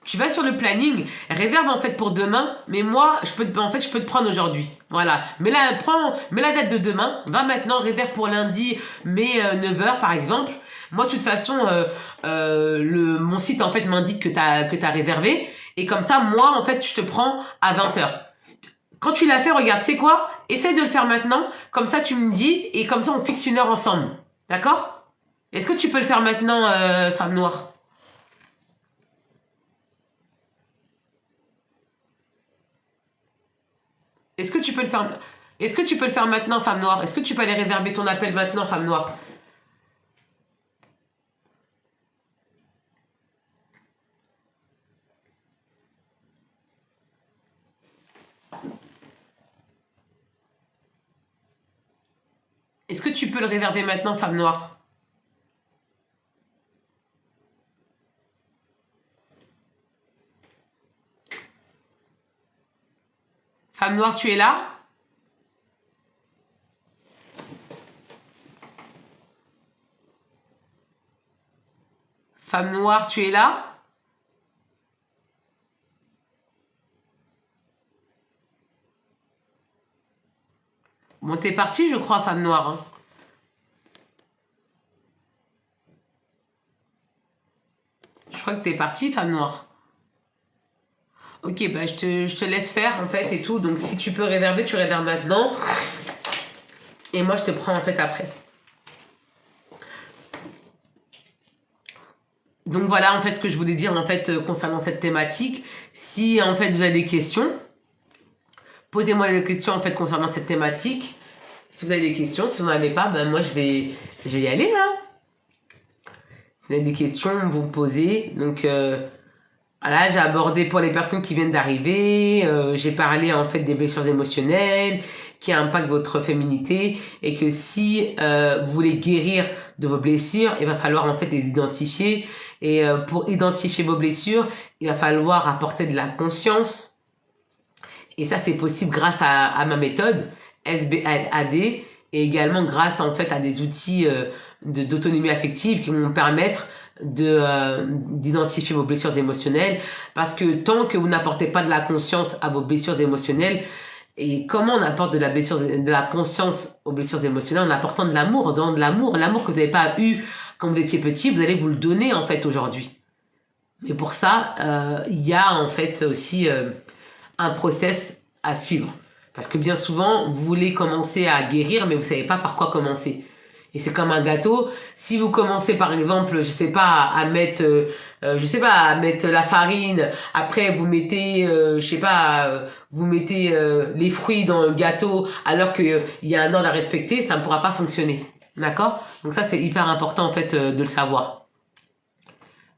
Tu vas sur le planning, réserve en fait pour demain, mais moi, je peux te prendre aujourd'hui. Voilà. Mets la date de demain, va maintenant, réserve pour lundi, mais 9h par exemple. Moi, de toute façon, mon site en fait m'indique que t'as réservé. Et comme ça, moi, en fait, je te prends à 20h. Quand tu l'as fait, regarde, c'est quoi? Essaye de le faire maintenant. Comme ça, tu me dis, et comme ça, on fixe une heure ensemble. D'accord? Est-ce que tu peux le faire maintenant, femme noire? Est-ce que tu peux le faire Est-ce que tu peux le faire maintenant, femme noire? Est-ce que tu peux aller réserver ton appel maintenant, femme noire? Est-ce que tu peux le réserver maintenant, femme noire? Femme noire, tu es là? Femme noire, tu es là? Bon, t'es partie, je crois, femme noire, hein. Je crois que t'es partie, femme noire. Ok, bah je te laisse faire en fait et tout. Donc si tu peux réserver, tu réserves maintenant. Et moi je te prends en fait après. Donc voilà en fait ce que je voulais dire en fait concernant cette thématique. Si en fait vous avez des questions, posez-moi des questions en fait concernant cette thématique. Si vous avez des questions, si vous n'en avez pas, ben moi je vais y aller là. Si vous avez des questions, vous me posez. Donc voilà, j'ai abordé pour les personnes qui viennent d'arriver, j'ai parlé en fait des blessures émotionnelles qui impactent votre féminité et que si vous voulez guérir de vos blessures, il va falloir en fait les identifier et pour identifier vos blessures, il va falloir apporter de la conscience et ça c'est possible grâce à ma méthode SBAD et également grâce en fait à des outils d'autonomie affective qui vont me permettre d'identifier vos blessures émotionnelles parce que tant que vous n'apportez pas de la conscience à vos blessures émotionnelles et comment on apporte de la conscience aux blessures émotionnelles en apportant de l'amour, dans de l'amour que vous n'avez pas eu quand vous étiez petit, vous allez vous le donner en fait aujourd'hui. Mais pour ça, il y a en fait aussi un process à suivre. Parce que bien souvent, vous voulez commencer à guérir, mais vous savez pas par quoi commencer. Et c'est comme un gâteau. Si vous commencez par exemple, je sais pas, à mettre, à mettre la farine. Après, vous mettez, je sais pas, vous mettez les fruits dans le gâteau, alors que il y a un ordre à respecter, ça ne pourra pas fonctionner. D'accord? Donc ça, c'est hyper important en fait de le savoir.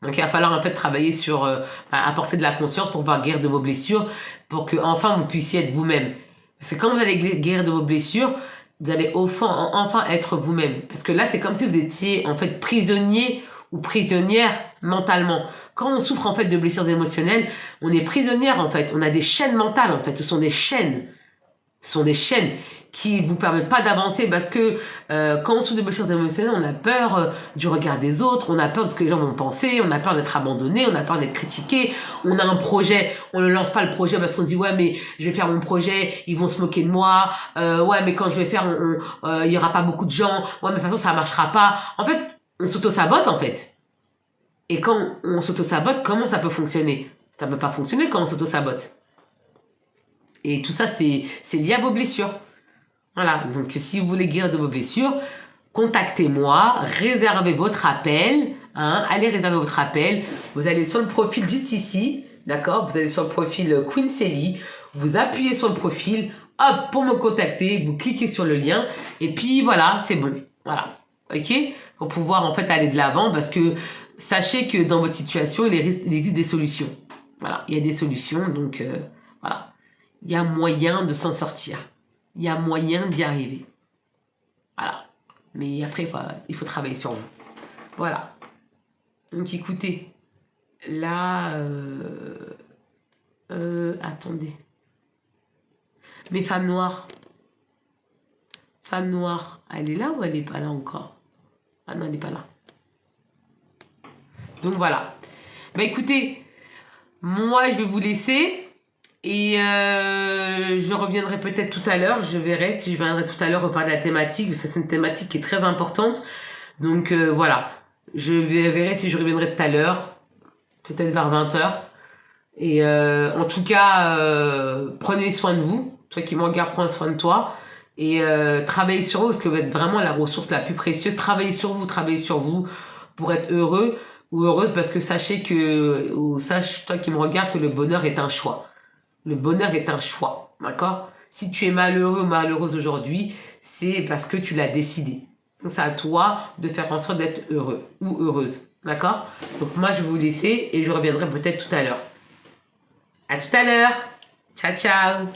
Donc il va falloir en fait travailler sur apporter de la conscience pour pouvoir guérir de vos blessures, pour que enfin vous puissiez être vous-même. Parce que quand vous allez guérir de vos blessures, vous allez enfin être vous-même. Parce que là, c'est comme si vous étiez en fait prisonnier ou prisonnière mentalement. Quand on souffre en fait de blessures émotionnelles, on est prisonnière en fait. On a des chaînes mentales en fait. Ce sont des chaînes. Ce sont des chaînes qui vous permettent pas d'avancer parce que quand on souffre de blessures émotionnelles, on a peur du regard des autres, on a peur de ce que les gens vont penser, on a peur d'être abandonné, on a peur d'être critiqué, on a un projet, on ne lance pas le projet parce qu'on dit ouais mais je vais faire mon projet, ils vont se moquer de moi, ouais mais quand je vais faire, il y aura pas beaucoup de gens, ouais mais de toute façon ça marchera pas. En fait, on s'auto-sabote en fait. Et quand on s'auto-sabote, comment ça peut fonctionner? Ça peut pas fonctionner quand on s'auto-sabote. Et tout ça c'est lié à vos blessures. Voilà, donc si vous voulez guérir de vos blessures, contactez-moi, réservez votre appel, hein, allez réserver votre appel, vous allez sur le profil juste ici, d'accord, vous allez sur le profil Queen Célie, vous appuyez sur le profil, hop, pour me contacter, vous cliquez sur le lien, et puis voilà, c'est bon, voilà, ok, pour pouvoir en fait aller de l'avant, parce que sachez que dans votre situation, il existe des solutions. Voilà, il y a des solutions, donc voilà. Il y a moyen de s'en sortir. Il y a moyen d'y arriver. Voilà. Mais après, il faut travailler sur vous. Voilà. Donc écoutez, là, attendez. Mais femme noire, elle est là ou elle n'est pas là encore? Ah non, elle n'est pas là. Donc voilà. Bah écoutez, moi je vais vous laisser et je reviendrai peut-être tout à l'heure. Je verrai si je viendrai tout à l'heure reparler de la thématique, parce que c'est une thématique qui est très importante. Donc voilà, je verrai si je reviendrai tout à l'heure, peut-être vers 20h. Et en tout cas, prenez soin de vous. Toi qui me regardes, prends soin de toi. Et travaillez sur vous, parce que vous êtes vraiment la ressource la plus précieuse. Travaillez sur vous pour être heureux ou heureuse, parce que sachez que, ou sache toi qui me regardes, que le bonheur est un choix. Le bonheur est un choix, d'accord? Si tu es malheureux ou malheureuse aujourd'hui, c'est parce que tu l'as décidé. Donc c'est à toi de faire en sorte d'être heureux ou heureuse, d'accord? Donc moi je vais vous laisser et je reviendrai peut-être tout à l'heure. À tout à l'heure. Ciao, ciao.